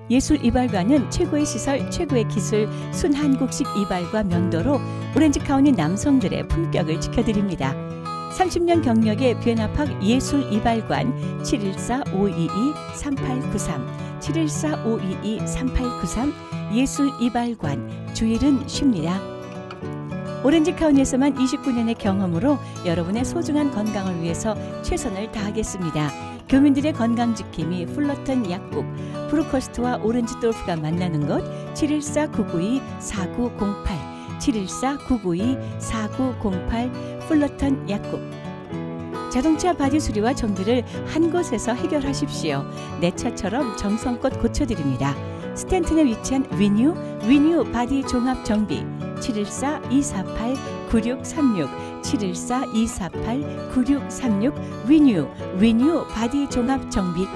예술 이발관은 최고의 시설, 최고의 기술, 순한국식 이발과 면도로 오렌지 카운티 남성들의 품격을 지켜드립니다. 30년 경력의 뷰에나팍 예술 이발관 714-522-3893 714-522-3893 예술 이발관 주일은 쉽니다. 오렌지 카운티에서만 29년의 경험으로 여러분의 소중한 건강을 위해서 최선을 다하겠습니다. 교민들의 건강지킴이 플러턴 약국, 브루커스트와 오렌지 돌프가 만나는 곳 714-992-4908 714-992-4908 플러턴 약국. 자동차 바디 수리와 정비를 한 곳에서 해결하십시오. 내 차처럼 정성껏 고쳐드립니다. 스탠튼에 위치한 위뉴 바디 종합 정비 714-248-9636 714-248-9636 위뉴 바디 종합 정비.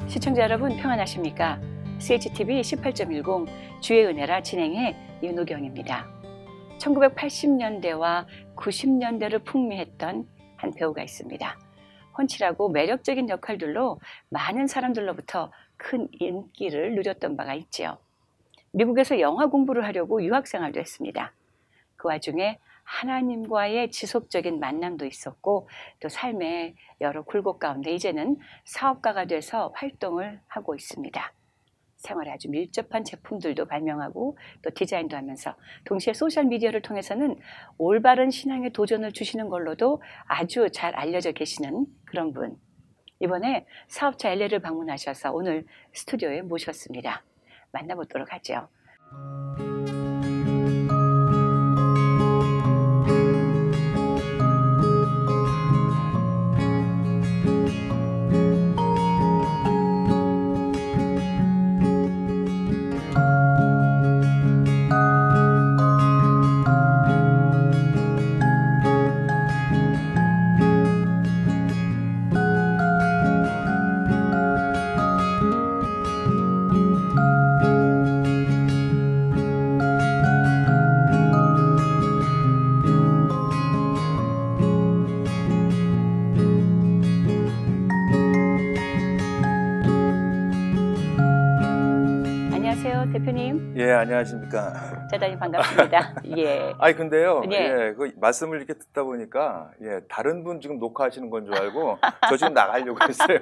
시청자 여러분 평안하십니까? CHTV 18.10 주의 은혜라 진행해 윤호경입니다. 1980년대와 90년대를 풍미했던 한 배우가 있습니다. 훤칠하고 매력적인 역할들로 많은 사람들로부터 큰 인기를 누렸던 바가 있지요. 미국에서 영화 공부를 하려고 유학생활도 했습니다. 그 와중에 하나님과의 지속적인 만남도 있었고 또 삶의 여러 굴곡 가운데 이제는 사업가가 돼서 활동을 하고 있습니다. 생활에 아주 밀접한 제품들도 발명하고 또 디자인도 하면서 동시에 소셜미디어를 통해서는 올바른 신앙의 도전을 주시는 걸로도 아주 잘 알려져 계시는 그런 분. 이번에 사업자 LA를 방문하셔서 오늘 스튜디오에 모셨습니다. 만나보도록 하죠. 대표님. 예, 안녕하십니까. 대단히 반갑습니다. 예. 아니 근데요. 네. 예, 그 말씀을 이렇게 듣다 보니까 예, 다른 분 지금 녹화하시는 건 줄 알고 저 지금 나가려고 했어요.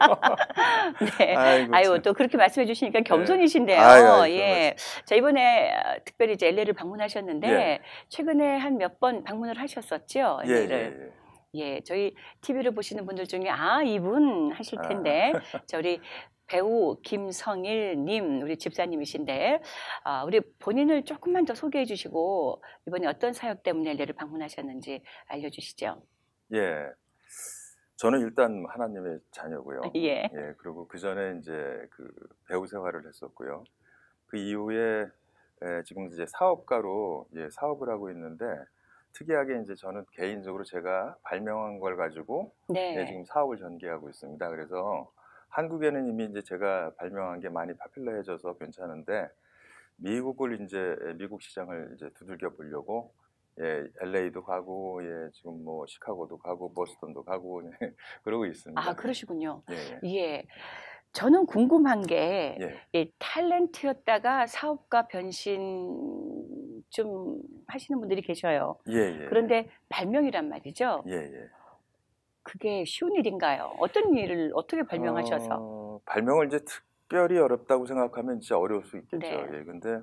네. 아유, 또 그렇게 말씀해 주시니까 겸손이신데요. 아유, 예. 자, 이번에 특별히 이제 LA를 방문하셨는데 예. 최근에 한 몇 번 방문을 하셨었죠, LA를. 예, 저희 TV를 보시는 분들 중에 이분 하실 텐데 우리 배우 김성일님, 우리 집사님이신데 우리 본인을 조금만 더 소개해 주시고 이번에 어떤 사역 때문에 LA를 방문하셨는지 알려주시죠. 예, 저는 일단 하나님의 자녀고요. 예. 예, 그리고 그 전에 이제 그 배우 생활을 했었고요. 그 이후에 지금 이제 사업가로 사업을 하고 있는데 특이하게 이제 저는 개인적으로 제가 발명한 걸 가지고 지금 사업을 전개하고 있습니다. 그래서 한국에는 이미 이제 제가 발명한 게 많이 파퓰러해져서 괜찮은데 미국 시장을 이제 두들겨 보려고 LA도 가고 지금 뭐 시카고도 가고 보스턴도 가고 그러고 있습니다. 그러시군요. 예. 예. 저는 궁금한 게 탤런트였다가 사업가 변신 좀 하시는 분들이 계셔요. 그런데 발명이란 말이죠. 그게 쉬운 일인가요? 어떤 일을 어떻게 발명하셔서? 발명을 이제 특별히 어렵다고 생각하면 진짜 어려울 수 있겠죠. 네. 예, 근데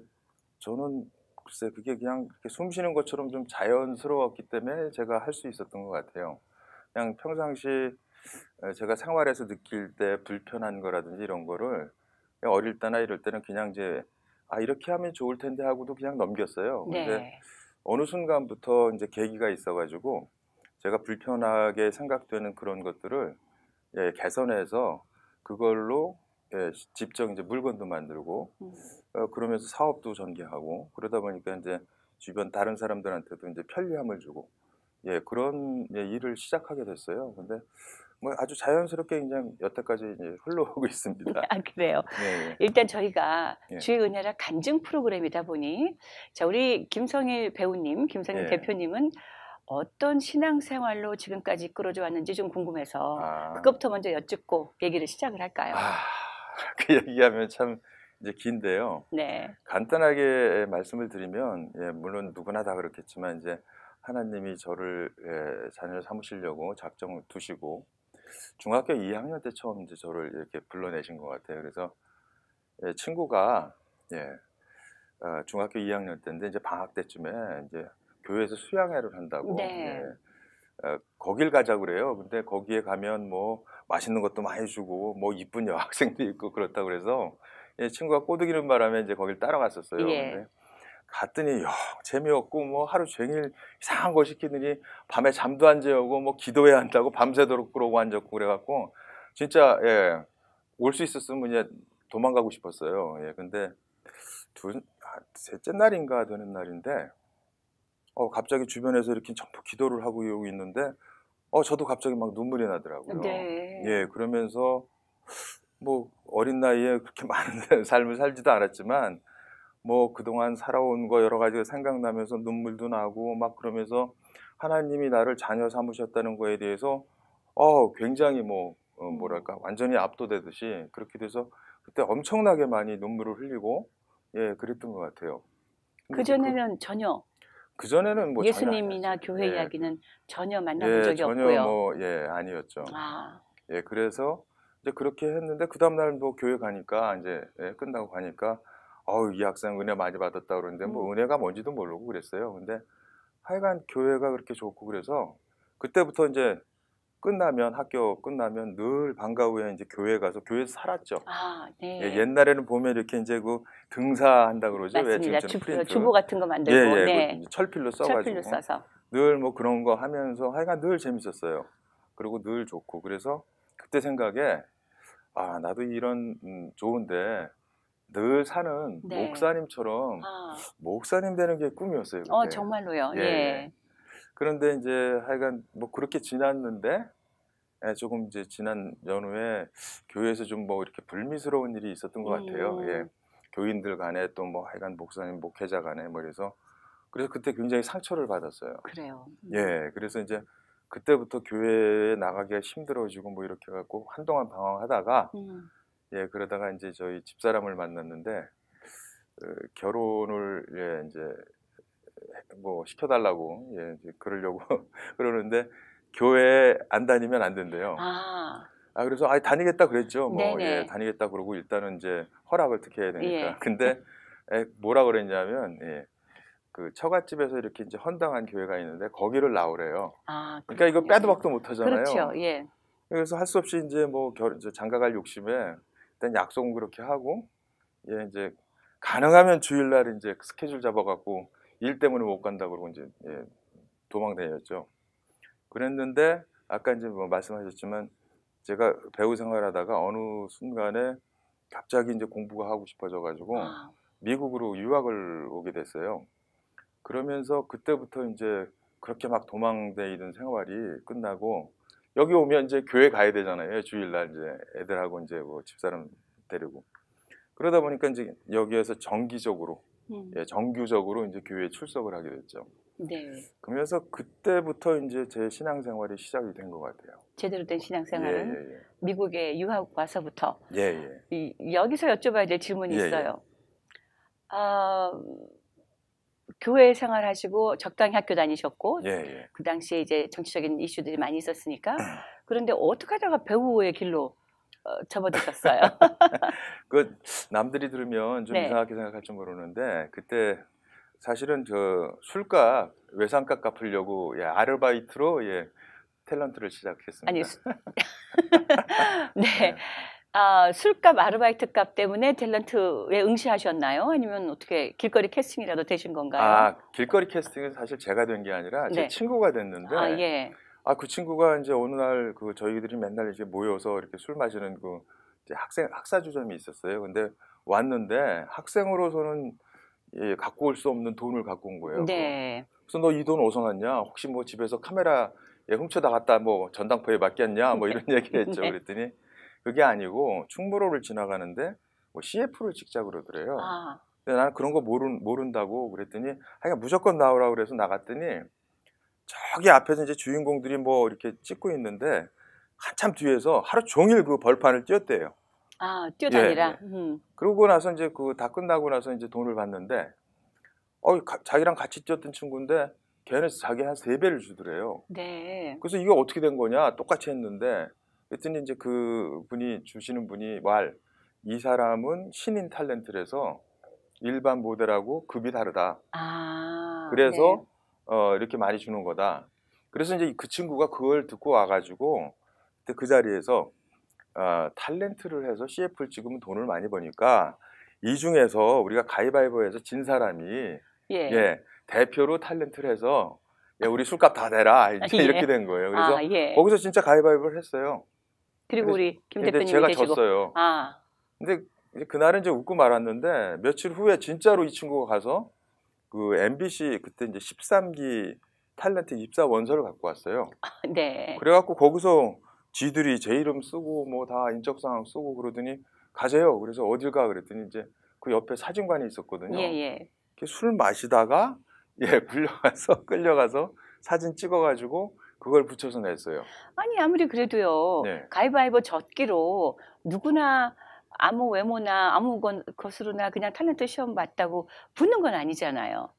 저는 글쎄 그게 그냥 숨 쉬는 것처럼 좀 자연스러웠기 때문에 제가 할 수 있었던 것 같아요. 그냥 평상시 제가 생활에서 느낄 때 불편한 거라든지 이런 거를 어릴 때나 이럴 때는 그냥 이제 이렇게 하면 좋을 텐데 하고도 그냥 넘겼어요. 근데 어느 순간부터 이제 계기가 있어가지고 제가 불편하게 생각되는 그런 것들을 예, 개선해서 그걸로 예, 직접 이제 물건도 만들고 그러면서 사업도 전개하고 그러다 보니까 이제 주변 다른 사람들한테도 이제 편리함을 주고 예, 그런 예, 일을 시작하게 됐어요. 근데 뭐 아주 자연스럽게 그냥 여태까지 이제 흘러오고 있습니다. 아, 그래요. 예, 일단 저희가 예. 주의 은혜라 간증 프로그램이다 보니 자, 우리 김성일 배우님, 김성일 예. 대표님은 어떤 신앙생활로 지금까지 이끌어져 왔는지 좀 궁금해서 아, 그것부터 먼저 여쭙고 얘기를 시작을 할까요? 아, 그 얘기하면 참 이제 긴데요. 네. 간단하게 말씀을 드리면 예, 물론 누구나 다 그렇겠지만 이제 하나님이 저를 예, 자녀 삼으시려고 작정을 두시고 중학교 2학년 때 처음 이제 저를 이렇게 불러내신 것 같아요. 그래서 예, 친구가 예, 중학교 2학년 때인데 이제 방학 때쯤에 이제 교회에서 수양회를 한다고 네. 예, 거길 가자 그래요. 근데 거기에 가면 뭐 맛있는 것도 많이 주고 뭐 이쁜 여학생도 있고 그렇다 그래서 예, 친구가 꼬드기는 바람에 이제 거길 따라갔었어요. 예. 근데 갔더니 영 재미없고 뭐 하루 종일 이상한 거 시키더니 밤에 잠도 안 재우고 뭐 기도해야 한다고 밤새도록 그러고 앉았고 그래갖고 진짜 예, 올 수 있었으면 이제 도망가고 싶었어요. 예, 근데 셋째 날인가 되는 날인데 갑자기 주변에서 이렇게 전부 기도를 하고 이러고 있는데 저도 갑자기 막 눈물이 나더라고요. 네. 예, 그러면서 뭐 어린 나이에 그렇게 많은 삶을 살지도 않았지만 뭐 그동안 살아온 거 여러 가지가 생각나면서 눈물도 나고 막 그러면서 하나님이 나를 자녀 삼으셨다는 거에 대해서 굉장히 뭐 뭐랄까 완전히 압도되듯이 그렇게 돼서 그때 엄청나게 많이 눈물을 흘리고 예, 그랬던 것 같아요. 근데 이제 그전에는 전혀 그전에는 뭐 전혀 예수님이나 아니었죠. 교회 예, 이야기는 전혀 만나본 예, 적이 전혀 없고요. 뭐 예, 아니었죠. 아, 예, 그래서 이제 그렇게 했는데 그 다음날 뭐 교회 가니까 이제 예, 끝나고 가니까 이 학생 은혜 많이 받았다 그러는데 뭐 은혜가 뭔지도 모르고 그랬어요. 근데 하여간 교회가 그렇게 좋고 그래서 그때부터 이제 끝나면 학교 끝나면 늘 방과 후에 이제 교회 가서 교회에서 살았죠. 아, 예, 네. 옛날에는 보면 이렇게 이제 그 등사한다 그러죠. 왜 맞습니다. 지금처럼 프린트. 주보 같은 거 예, 만들고, 예, 그 네. 이제 철필로 철필로 써가지고 써서. 늘 뭐 그런 거 하면서 하여간 늘 재밌었어요. 그리고 늘 좋고 그래서 그때 생각에 나도 이런 좋은데 늘 사는 네. 목사님처럼 아, 목사님 되는 게 꿈이었어요, 그때. 정말로요. 예, 예. 예. 그런데 이제 하여간 뭐 그렇게 지났는데 예, 조금 이제 지난 연후에 교회에서 좀 뭐 이렇게 불미스러운 일이 있었던 것 같아요. 예. 교인들 간에 또 뭐 하여간 목사님, 목회자 간에 뭐 그래서 그때 굉장히 상처를 받았어요. 그래요. 예, 그래서 이제 그때부터 교회에 나가기가 힘들어지고 뭐 이렇게 해갖고 한동안 방황하다가 예, 그러다가 이제 저희 집사람을 만났는데 결혼을 예, 이제 뭐 시켜달라고 예, 이제 그러려고 그러는데 교회에 안 다니면 안 된대요. 아, 그래서 다니겠다 그랬죠. 뭐 네네. 예, 다니겠다 그러고 일단은 이제 허락을 특히 해야 되니까. 예. 근데 뭐라 그랬냐면 예, 그 처갓집에서 이렇게 이제 헌당한 교회가 있는데 거기를 나오래요. 아, 그러니까 이거 그렇군요. 빼도 박도 못 하잖아요. 그렇죠. 예. 그래서 할 수 없이 이제 뭐 장가갈 욕심에 일단 약속은 그렇게 하고 예, 이제 가능하면 주일날 이제 스케줄 잡아갖고 일 때문에 못 간다 그러고 이제 예, 도망다녔죠. 그랬는데 아까 이제 뭐 말씀하셨지만 제가 배우 생활하다가 어느 순간에 갑자기 이제 공부가 하고 싶어져가지고 아, 미국으로 유학을 오게 됐어요. 그러면서 그때부터 이제 그렇게 막 도망다니던 생활이 끝나고 여기 오면 이제 교회 가야 되잖아요. 주일날 이제 애들하고 이제 뭐 집사람 데리고 그러다 보니까 이제 여기에서 정기적으로 예, 정규적으로 이제 교회에 출석을 하게 됐죠. 네. 그러면서 그때부터 이제 제 신앙생활이 시작이 된 것 같아요. 제대로 된 신앙생활은 예. 미국에 유학 와서부터 예. 여기서 여쭤봐야 될 질문이 예, 예. 있어요. 아, 교회 생활하시고 적당히 학교 다니셨고 예. 그 당시에 이제 정치적인 이슈들이 많이 있었으니까 그런데 어떻게 하다가 배우의 길로 접어드셨어요? 그 남들이 들으면 좀 네. 이상하게 생각할지 모르는데 그때 사실은 저 술값 외상값 갚으려고 예, 아르바이트로 예, 탤런트를 시작했습니다. 아니, 네. 술값, 아르바이트 값 때문에 탤런트에 응시하셨나요? 아니면 어떻게 길거리 캐스팅이라도 되신 건가요? 길거리 캐스팅은 사실 제가 된 게 아니라 제 네. 친구가 됐는데 예. 그 친구가 이제 어느 날 그 저희들이 맨날 이제 모여서 이렇게 술 마시는 그 이제 학사주점이 있었어요. 근데 왔는데 학생으로서는 예, 갖고 올 수 없는 돈을 갖고 온 거예요. 네. 그래서 너 이 돈 어디서 났냐? 혹시 뭐 집에서 카메라에 훔쳐 나갔다 뭐 전당포에 맡겼냐? 뭐 이런 얘기를 했죠. 네. 그랬더니 그게 아니고 충무로를 지나가는데 뭐 CF를 찍자 그러더래요. 아, 근데 나는 그런 거 모른다고 그랬더니 하여간 무조건 나오라고 그래서 나갔더니 저기 앞에서 이제 주인공들이 뭐 이렇게 찍고 있는데 한참 뒤에서 하루 종일 그 벌판을 뛰었대요. 뛰어다니라. 예. 그러고 나서 이제 그 다 끝나고 나서 이제 돈을 받는데 자기랑 같이 뛰었던 친구인데 걔는 자기 한 3배를 주더래요. 네. 그래서 이게 어떻게 된 거냐? 똑같이 했는데 그랬더니 이제 그 분이 주시는 분이 이 사람은 신인 탤런트라서 일반 모델하고 급이 다르다. 네. 그래서 이렇게 많이 주는 거다. 그래서 이제 그 친구가 그걸 듣고 와가지고 그때 그 자리에서 탤런트를 해서 CF를 찍으면 돈을 많이 버니까 이 중에서 우리가 가위바위보해서 진 사람이 예. 대표로 탤런트를 해서 우리 술값 다 내라 이제 예. 이렇게 된 거예요. 그래서 예. 거기서 진짜 가위바위보를 했어요. 그리고 우리 김 근데 대표님이 제가 되시고. 졌어요. 근데 이제 그날은 이제 웃고 말았는데 며칠 후에 진짜로 이 친구가 가서 그 MBC 그때 이제 13기 탤런트 입사 원서를 갖고 왔어요. 네. 그래갖고 거기서 지들이 제 이름 쓰고 뭐 다 인적사항 쓰고 그러더니 가세요. 그래서 어딜 가 그랬더니 이제 그 옆에 사진관이 있었거든요. 예. 술 마시다가 끌려가서 사진 찍어가지고 그걸 붙여서 냈어요. 아니 아무리 그래도요. 네. 가위바위보 졌기로 누구나 아무 외모나 아무 것으로나 그냥 탤런트 시험 봤다고 붙는 건 아니잖아요.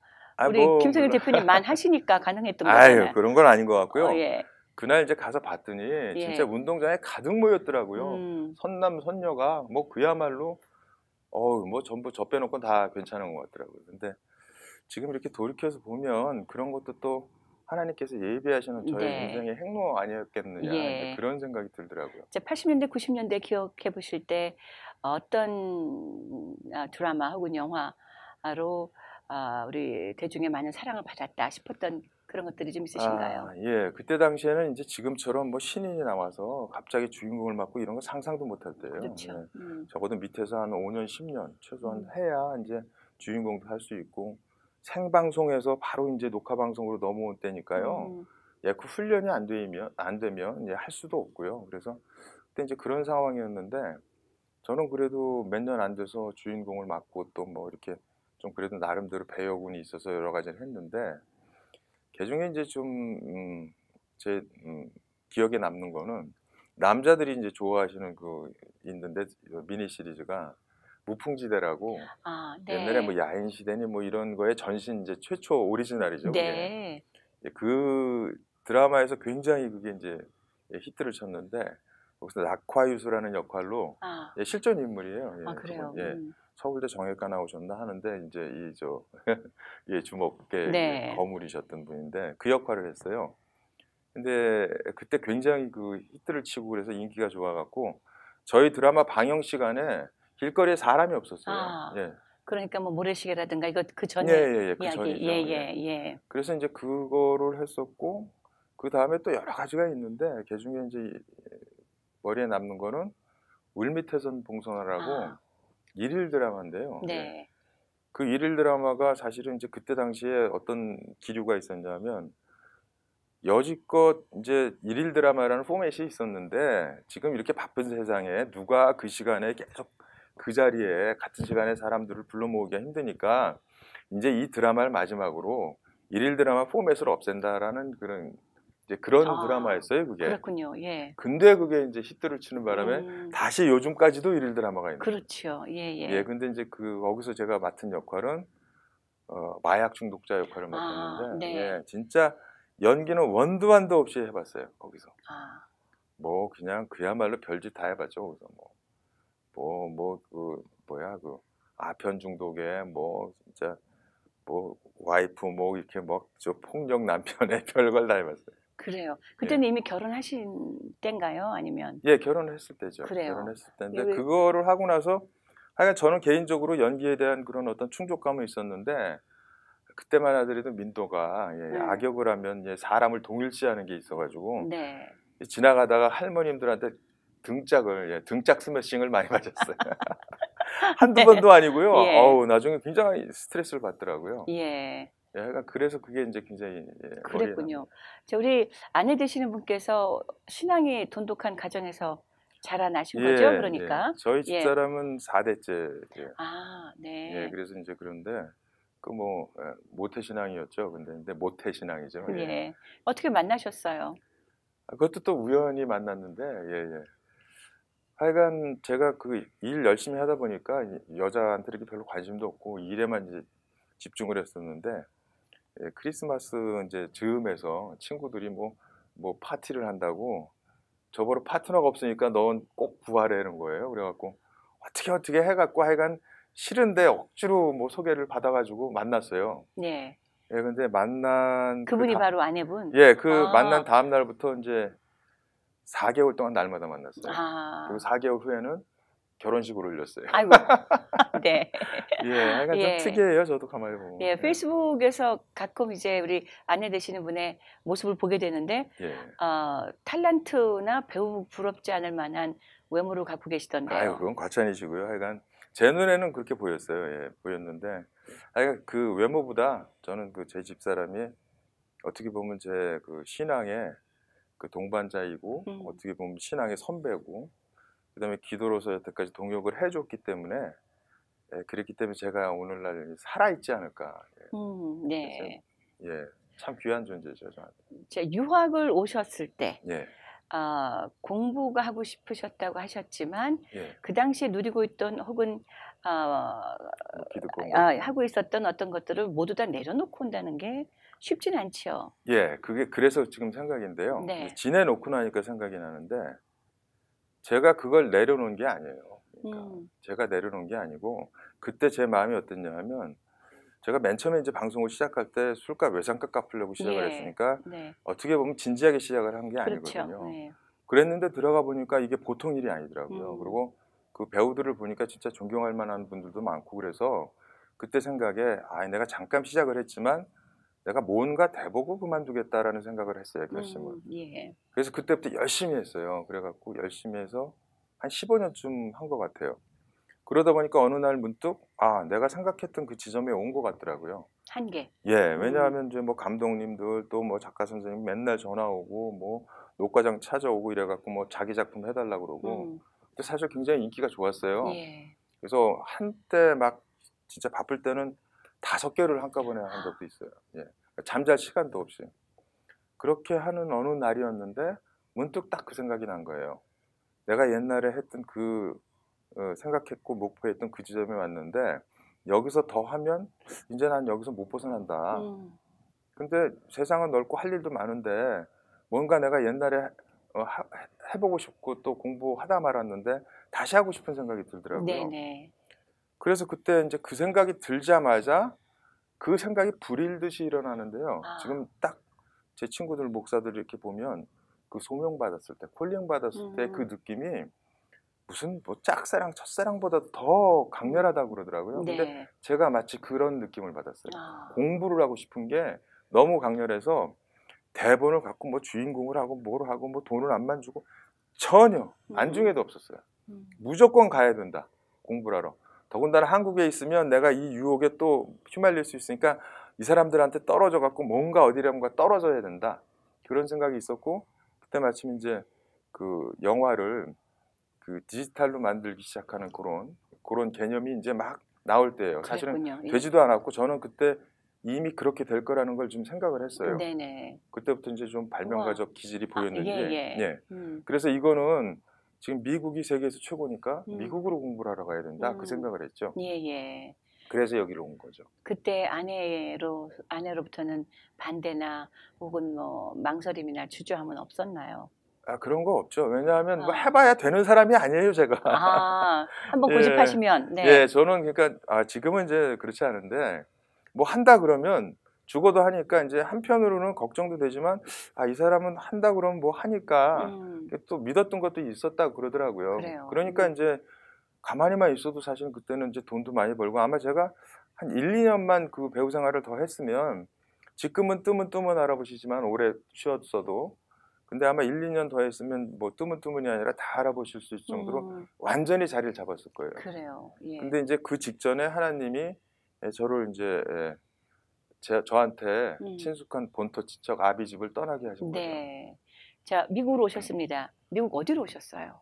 우리 김성일 대표님만 하시니까 가능했던 거잖아요. 그런 건 아닌 것 같고요. 예. 그날 이제 가서 봤더니 진짜 운동장에 가득 모였더라고요. 선남 선녀가 뭐 그야말로 뭐 전부 저 빼놓고 다 괜찮은 것 같더라고요. 근데 지금 이렇게 돌이켜서 보면 그런 것도 또 하나님께서 예비하시는 저의 인생의 행로 아니었겠느냐 이제 그런 생각이 들더라고요. 이제 80년대 90년대 기억해 보실 때 어떤 드라마 혹은 영화로 우리 대중의 많은 사랑을 받았다 싶었던 그런 것들이 좀 있으신가요? 예, 그때 당시에는 이제 지금처럼 뭐 신인이 나와서 갑자기 주인공을 맡고 이런 거 상상도 못할 때예요. 그렇죠. 예. 적어도 밑에서 한 5년, 10년 최소한 해야 이제 주인공도 할 수 있고 생방송에서 바로 이제 녹화 방송으로 넘어온 때니까요. 그 훈련이 안 되면 이제 할 수도 없고요. 그래서 그때 이제 그런 상황이었는데 저는 그래도 몇 년 안 돼서 주인공을 맡고 또 뭐 이렇게 좀 그래도 나름대로 배역운이 있어서 여러 가지를 했는데 그중에 이제 좀 제 기억에 남는 거는 남자들이 이제 좋아하시는 그 있는데 미니 시리즈가 무풍지대라고 옛날에 뭐 야인시대니 뭐 이런 거에 전신 이제 최초 오리지널이죠. 네. 그 드라마에서 굉장히 그게 이제 히트를 쳤는데 거기서 낙화유수라는 역할로 실존 인물이에요. 그래요. 서울대 정외과 나오셨나 하는데 이제 주먹계 거물이셨던 분인데 그 역할을 했어요. 근데 그때 굉장히 그 히트를 치고 그래서 인기가 좋아갖고 저희 드라마 방영 시간에 길거리에 사람이 없었어요. 그러니까 뭐 모래시계라든가 이거 그 전에 그 이야기. 전이죠. 그래서 이제 그거를 했었고 그 다음에 또 여러 가지가 있는데 그 중에 이제 머리에 남는 거는 울밑에선 봉선화라고 일일 드라마인데요. 그 일일 드라마가 사실은 이제 그때 당시에 어떤 기류가 있었냐면 여지껏 이제 일일 드라마라는 포맷이 있었는데 지금 이렇게 바쁜 세상에 누가 그 시간에 계속 그 자리에 같은 시간에 사람들을 불러 모으기가 힘드니까 이제 이 드라마를 마지막으로 일일 드라마 포맷을 없앤다라는 그런 드라마였어요. 그게. 그렇군요. 근데 그게 이제 히트를 치는 바람에 다시 요즘까지도 일일 드라마가 있는. 그렇죠. 근데 이제 거기서 제가 맡은 역할은 마약 중독자 역할을 맡았는데 진짜 연기는 원도 한도 없이 해봤어요. 거기서. 뭐 그냥 그야말로 별짓 다 해봤죠. 거기서 아편 중독에 뭐 진짜 뭐 와이프 뭐 이렇게 저 폭력 남편의 별걸 다 해봤어요. 그래요. 그때는 이미 결혼하신 때인가요? 아니면? 결혼을 했을 때죠. 그래요. 결혼했을 때인데 그거를 하고 나서 하여간 저는 개인적으로 연기에 대한 그런 어떤 충족감은 있었는데 그때만 하더라도 민도가 음. 악역을 하면 사람을 동일시하는 게 있어가지고 네. 지나가다가 할머님들한테 등짝 스매싱을 많이 맞았어요. 한두 번도 아니고요. 예. 나중에 굉장히 스트레스를 받더라고요. 예. 약간 그래서 그게 이제 굉장히 머리에 그랬군요. 납니다. 우리 아내 되시는 분께서 신앙이 돈독한 가정에서 자라나신 거죠? 예, 예. 그러니까. 저희 예. 집사람은 4대째. 아, 예, 네. 그래서 이제 그런데 그 뭐 모태 신앙이었죠. 근데 모태 신앙이죠. 예. 예. 어떻게 만나셨어요? 그것도 또 우연히 만났는데, 예, 예. 하여간 제가 그 일 열심히 하다 보니까 여자한테 이렇게 별로 관심도 없고 일에만 이제 집중을 했었는데, 크리스마스 이제 즈음에서 친구들이 뭐 파티를 한다고 저보러 파트너가 없으니까 넌 꼭 구하라는 거예요. 그래갖고 어떻게 해갖고 하여간 싫은데 억지로 뭐 소개를 받아가지고 만났어요. 네. 예, 근데 만난 그분이 바로 아내분? 만난 아. 다음 날부터 이제 4개월 동안 날마다 만났어요. 그리고 아. 4개월 후에는 결혼식을 올렸어요. 아이고. 네. 예, 하여간 좀 예. 특이해요. 저도 가만히 보면. 예. 페이스북에서 가끔 이제 우리 아내 되시는 분의 모습을 보게 되는데 예. 탤런트나 배우 부럽지 않을 만한 외모를 갖고 아유, 계시던데요. 그건 과찬이시고요. 하여간 제 눈에는 그렇게 보였어요. 예, 보였는데 하여간 그 외모보다 저는 그 제 집사람이 어떻게 보면 제 그 신앙의 그 동반자이고 어떻게 보면 신앙의 선배고 그다음에 기도로서 여태까지 동역을 해줬기 때문에 그랬기 때문에 제가 오늘날 살아있지 않을까. 네. 참 귀한 존재죠, 저한테. 유학을 오셨을 때 예, 공부가 하고 싶으셨다고 하셨지만 예. 그 당시에 누리고 있던 혹은 기득권 하고 있었던 어떤 것들을 모두 다 내려놓고 온다는 게 쉽진 않죠. 그게 그래서 지금 생각인데요. 네. 지내놓고 나니까 생각이 나는데 제가 그걸 내려놓은 게 아니에요. 그러니까 제가 내려놓은 게 아니고 그때 제 마음이 어땠냐 하면 제가 맨 처음에 이제 방송을 시작할 때 술값 외상값 갚으려고 시작을 했으니까 네. 어떻게 보면 진지하게 시작을 한 게 그렇죠. 아니거든요. 네. 그랬는데 들어가 보니까 이게 보통 일이 아니더라고요. 음. 그리고 그 배우들을 보니까 진짜 존경할 만한 분들도 많고 그래서 그때 생각에 내가 잠깐 시작을 했지만 내가 뭔가 돼보고 그만두겠다라는 생각을 했어요, 결심을. 예. 그래서 그때부터 열심히 했어요. 그래갖고 열심히 해서 한 15년쯤 한 것 같아요. 그러다 보니까 어느 날 문득 내가 생각했던 그 지점에 온 것 같더라고요. 한계. 예, 왜냐하면 이제 뭐 감독님들 또 뭐 작가 선생님 맨날 전화 오고 뭐 녹과장 찾아오고 이래갖고 뭐 자기 작품 해달라고 그러고 근데 사실 굉장히 인기가 좋았어요. 예. 그래서 한때 막 진짜 바쁠 때는 5개월을 한꺼번에 한 적도 있어요. 예, 잠잘 시간도 없이. 그렇게 하는 어느 날이었는데 문득 딱 그 생각이 난 거예요. 내가 옛날에 했던 생각했고 목표했던 그 지점에 왔는데 여기서 더 하면 이제 난 여기서 못 벗어난다. 근데 세상은 넓고 할 일도 많은데 뭔가 내가 옛날에 해보고 싶고 또 공부하다 말았는데 다시 하고 싶은 생각이 들더라고요. 네네. 그래서 그때 이제 그 생각이 들자마자 그 생각이 불일듯이 일어나는데요. 지금 딱 제 친구들 목사들 이렇게 보면 그 소명 받았을 때, 콜링 받았을 때 그 느낌이 무슨 뭐 짝사랑, 첫사랑보다 더 강렬하다고 그러더라고요. 근데 네. 제가 마치 그런 느낌을 받았어요. 공부를 하고 싶은 게 너무 강렬해서 대본을 갖고 뭐 주인공을 하고 뭘 하고 뭐 돈을 안 주고 전혀 안중에도 없었어요. 무조건 가야 된다. 공부를 하러. 더군다나 한국에 있으면 내가 이 유혹에 또 휘말릴 수 있으니까 이 사람들한테 떨어져 갖고 뭔가 어디론가 떨어져야 된다. 그런 생각이 있었고 그때 마침 이제 그 영화를 그 디지털로 만들기 시작하는 그런 개념이 이제 막 나올 때예요. 사실은 그랬군요. 되지도 않았고 저는 그때 이미 그렇게 될 거라는 걸 좀 생각을 했어요. 네네. 그때부터 이제 좀 발명가적 기질이 보였는지. 예. 그래서 이거는 지금 미국이 세계에서 최고니까 미국으로 공부를 하러 가야 된다. 그 생각을 했죠. 예. 그래서 여기로 온 거죠. 그때 아내로부터는 반대나 혹은 뭐 망설임이나 주저함은 없었나요? 그런 거 없죠. 왜냐하면 뭐 해봐야 되는 사람이 아니에요, 제가. 한번 예. 고집하시면. 네. 예, 저는 그러니까 지금은 이제 그렇지 않은데 뭐 한다 그러면 죽어도 하니까 이제 한편으로는 걱정도 되지만 이 사람은 한다 그러면 뭐 하니까 또 믿었던 것도 있었다 그러더라고요. 그래요. 그러니까 이제 가만히만 있어도 사실은 그때는 이제 돈도 많이 벌고 아마 제가 한 1, 2년만 그 배우 생활을 더 했으면 지금은 뜨문뜨문 알아보시지만 오래 쉬었어도 근데 아마 1, 2년 더 했으면 뭐 뜨문뜨문이 아니라 다 알아보실 수 있을 정도로 완전히 자리를 잡았을 거예요. 그래요. 예. 근데 이제 그 직전에 하나님이 저를 이제 저한테 친숙한 본토 친척 아비 집을 떠나게 하신 거죠. 네. 자, 미국으로 오셨습니다. 미국 어디로 오셨어요?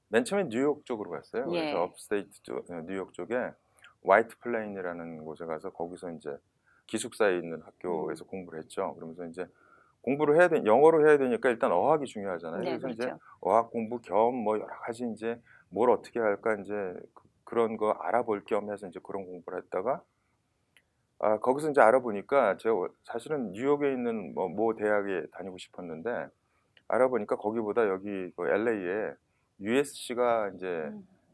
맨 처음에 뉴욕 쪽으로 갔어요. 예. 그래서 업스테이트 쪽, 뉴욕 쪽에 화이트 플레인이라는 곳에 가서 거기서 이제 기숙사에 있는 학교에서 공부를 했죠. 그러면서 이제 공부를 해야 되 영어로 해야 되니까 일단 어학이 중요하잖아요. 네, 그래서 이제 그렇죠. 어학 공부 겸 뭐 여러 가지 이제 뭘 어떻게 할까 이제 그런 거 알아볼 겸 해서 이제 그런 공부를 했다가 거기서 이제 알아보니까 제가 사실은 뉴욕에 있는 모 대학에 다니고 싶었는데 알아보니까 거기보다 여기 그 LA에 USC가 이제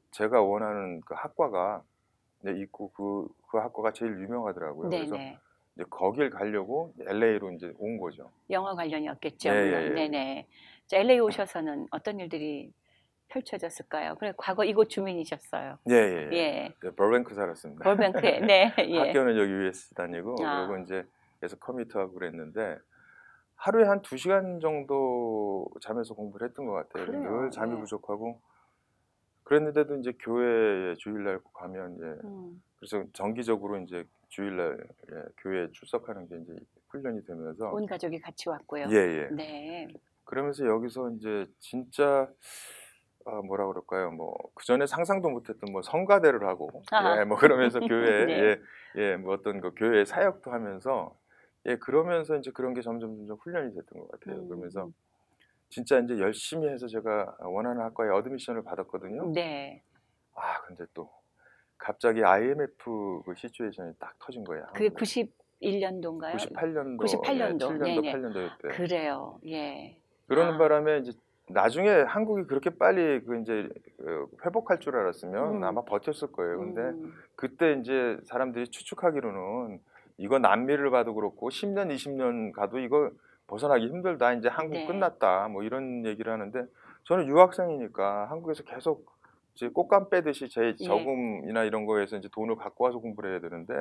제가 원하는 그 학과가 이제 있고 그 학과가 제일 유명하더라고요. 그래서 네네. 이제 거길 가려고 LA로 이제 온 거죠. 영화 관련이었겠죠, 예, 물론. 예, 예. 네네. 자, LA 오셔서는 어떤 일들이 펼쳐졌을까요? 그래, 과거 이곳 주민이셨어요. 예, 예, 예. 예. 네, 벌뱅크 살았습니다. 벌뱅크에, 네, 예. 학교는 여기 USC 다니고 그리고 이제 계속 커뮤니트하고 그랬는데 하루에 한 2시간 정도 잠에서 공부를 했던 것 같아요. 그래요. 늘 잠이 예. 부족하고 그랬는데도 이제 교회에 주일날 가면 이제 그래서 정기적으로 이제 주일날 교회에 출석하는 게 이제 훈련이 되면서 온 가족이 같이 왔고요. 예, 예. 네. 그러면서 여기서 이제 진짜 뭐라 그럴까요? 뭐 그전에 상상도 못했던 뭐 성가대를 하고 뭐 그러면서 교회에 네. 뭐 어떤 그 교회 사역도 하면서 그러면서 이제 그런 게 점점 훈련이 됐던 것 같아요. 그러면서 진짜 이제 열심히 해서 제가 원하는 학과에 어드미션을 받았거든요. 네. 근데 또 갑자기 IMF 그 시츄에이션이 딱 터진 거예요. 그게 한국에. 91년도인가요? 98년도, 98년도. 7년도, 네네. 8년도였대. 그래요. 예. 그러는 바람에 이제 나중에 한국이 그렇게 빨리 그 이제 회복할 줄 알았으면 아마 버텼을 거예요. 근데 그때 이제 사람들이 추측하기로는 이거 남미를 봐도 그렇고 10년, 20년 가도 이거 벗어나기 힘들다. 이제 한국 네. 끝났다. 뭐 이런 얘기를 하는데 저는 유학생이니까 한국에서 계속 이제 꽃감 빼듯이 제 저금이나 이런 거에서 이제 돈을 갖고 와서 공부를 해야 되는데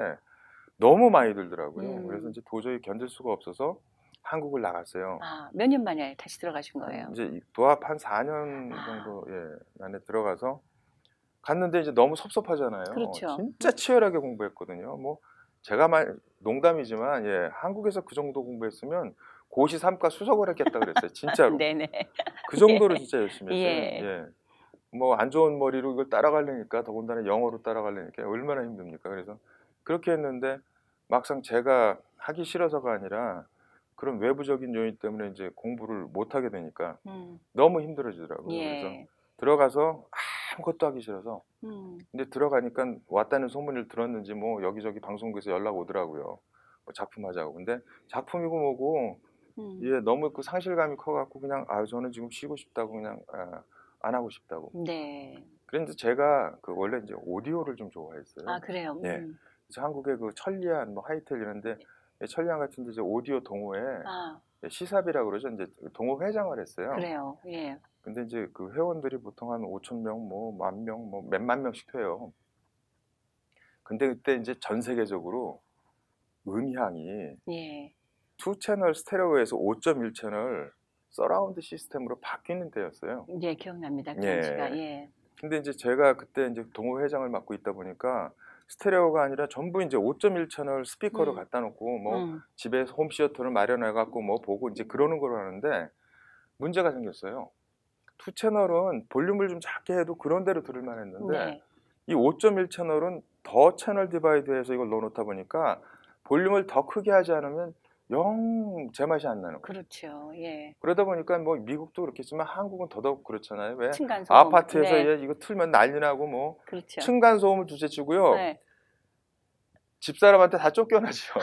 너무 많이 들더라고요. 그래서 이제 도저히 견딜 수가 없어서 한국을 나갔어요. 몇 년 만에 다시 들어가신 거예요? 이제 도합 한 4년 정도 안에 들어가서 갔는데 이제 너무 섭섭하잖아요. 그렇죠. 진짜 치열하게 공부했거든요. 뭐 제가 농담이지만 한국에서 그 정도 공부했으면 고시 3과 수석을 했겠다 그랬어요. 진짜로. 네네. 그 정도로 진짜 열심히 했어요. 예. 뭐 안 좋은 머리로 이걸 따라가려니까 더군다나 영어로 따라가려니까 얼마나 힘듭니까. 그래서 그렇게 했는데 막상 제가 하기 싫어서가 아니라 그런 외부적인 요인 때문에 이제 공부를 못 하게 되니까 너무 힘들어지더라고요. 그래서 들어가서 아무것도 하기 싫어서 근데 들어가니까 왔다는 소문을 들었는지 뭐 여기저기 방송국에서 연락 오더라고요. 뭐 작품 하자고. 근데 작품이고 뭐고 너무 그 상실감이 커갖고 그냥 저는 지금 쉬고 싶다고 그냥 안 하고 싶다고. 네. 그런데 제가 그 원래 이제 오디오를 좀 좋아했어요. 그래요? 예. 그래서 한국의 그 천리안, 뭐 하이텔 이런데 천리안 같은데 이제 오디오 동호회 시삽이라고 그러죠. 이제 동호 회장을 했어요. 그래요. 예. 근데 이제 그 회원들이 보통 한 5,000명, 뭐 10,000명, 뭐 몇만 명씩 돼요. 근데 그때 이제 전 세계적으로 음향이 2채널 스테레오에서 5.1 채널 서라운드 시스템으로 바뀌는 때였어요. 네, 기억납니다. 그런 시가. 예. 근데 이제 제가 그때 이제 동호 회장을 맡고 있다 보니까 스테레오가 아니라 전부 이제 5.1 채널 스피커를 갖다 놓고 뭐 집에 홈시어터를 마련해 갖고 뭐 보고 이제 그러는 걸 하는데 문제가 생겼어요. 2채널은 볼륨을 좀 작게 해도 그런 대로 들을 만했는데 이 5.1 채널은 더 채널 디바이드해서 이걸 넣어놓다 보니까 볼륨을 더 크게 하지 않으면 영 제맛이 안 나는 거예요. 그렇죠. 예. 그러다 보니까 뭐 미국도 그렇겠지만 한국은 더더욱 그렇잖아요. 왜 층간소음. 아파트에서 이거 틀면 난리 나고 뭐 그렇죠. 층간소음을 둘째치고요. 집사람한테 다 쫓겨나죠.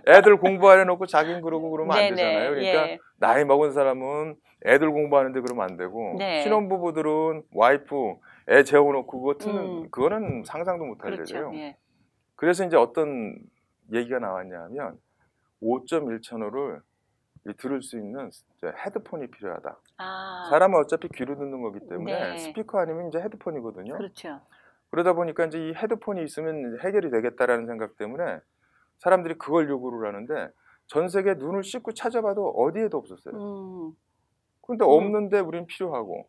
애들 공부하려 놓고 자기는 그러고 그러면 안 되잖아요. 그러니까 나이 먹은 사람은 애들 공부하는데 그러면 안 되고 신혼부부들은 와이프 애 재워놓고 그거 틀는 그거는 상상도 못할 일이에요. 그래서 이제 어떤 얘기가 나왔냐면 5.1 채널을 들을 수 있는 헤드폰이 필요하다. 사람은 어차피 귀로 듣는 거기 때문에 스피커 아니면 이제 헤드폰이거든요. 그렇죠. 그러다 보니까 이제 이 헤드폰이 있으면 해결이 되겠다라는 생각 때문에 사람들이 그걸 요구를 하는데 전 세계 눈을 씻고 찾아봐도 어디에도 없었어요. 근데 음. 없는데 우린 필요하고.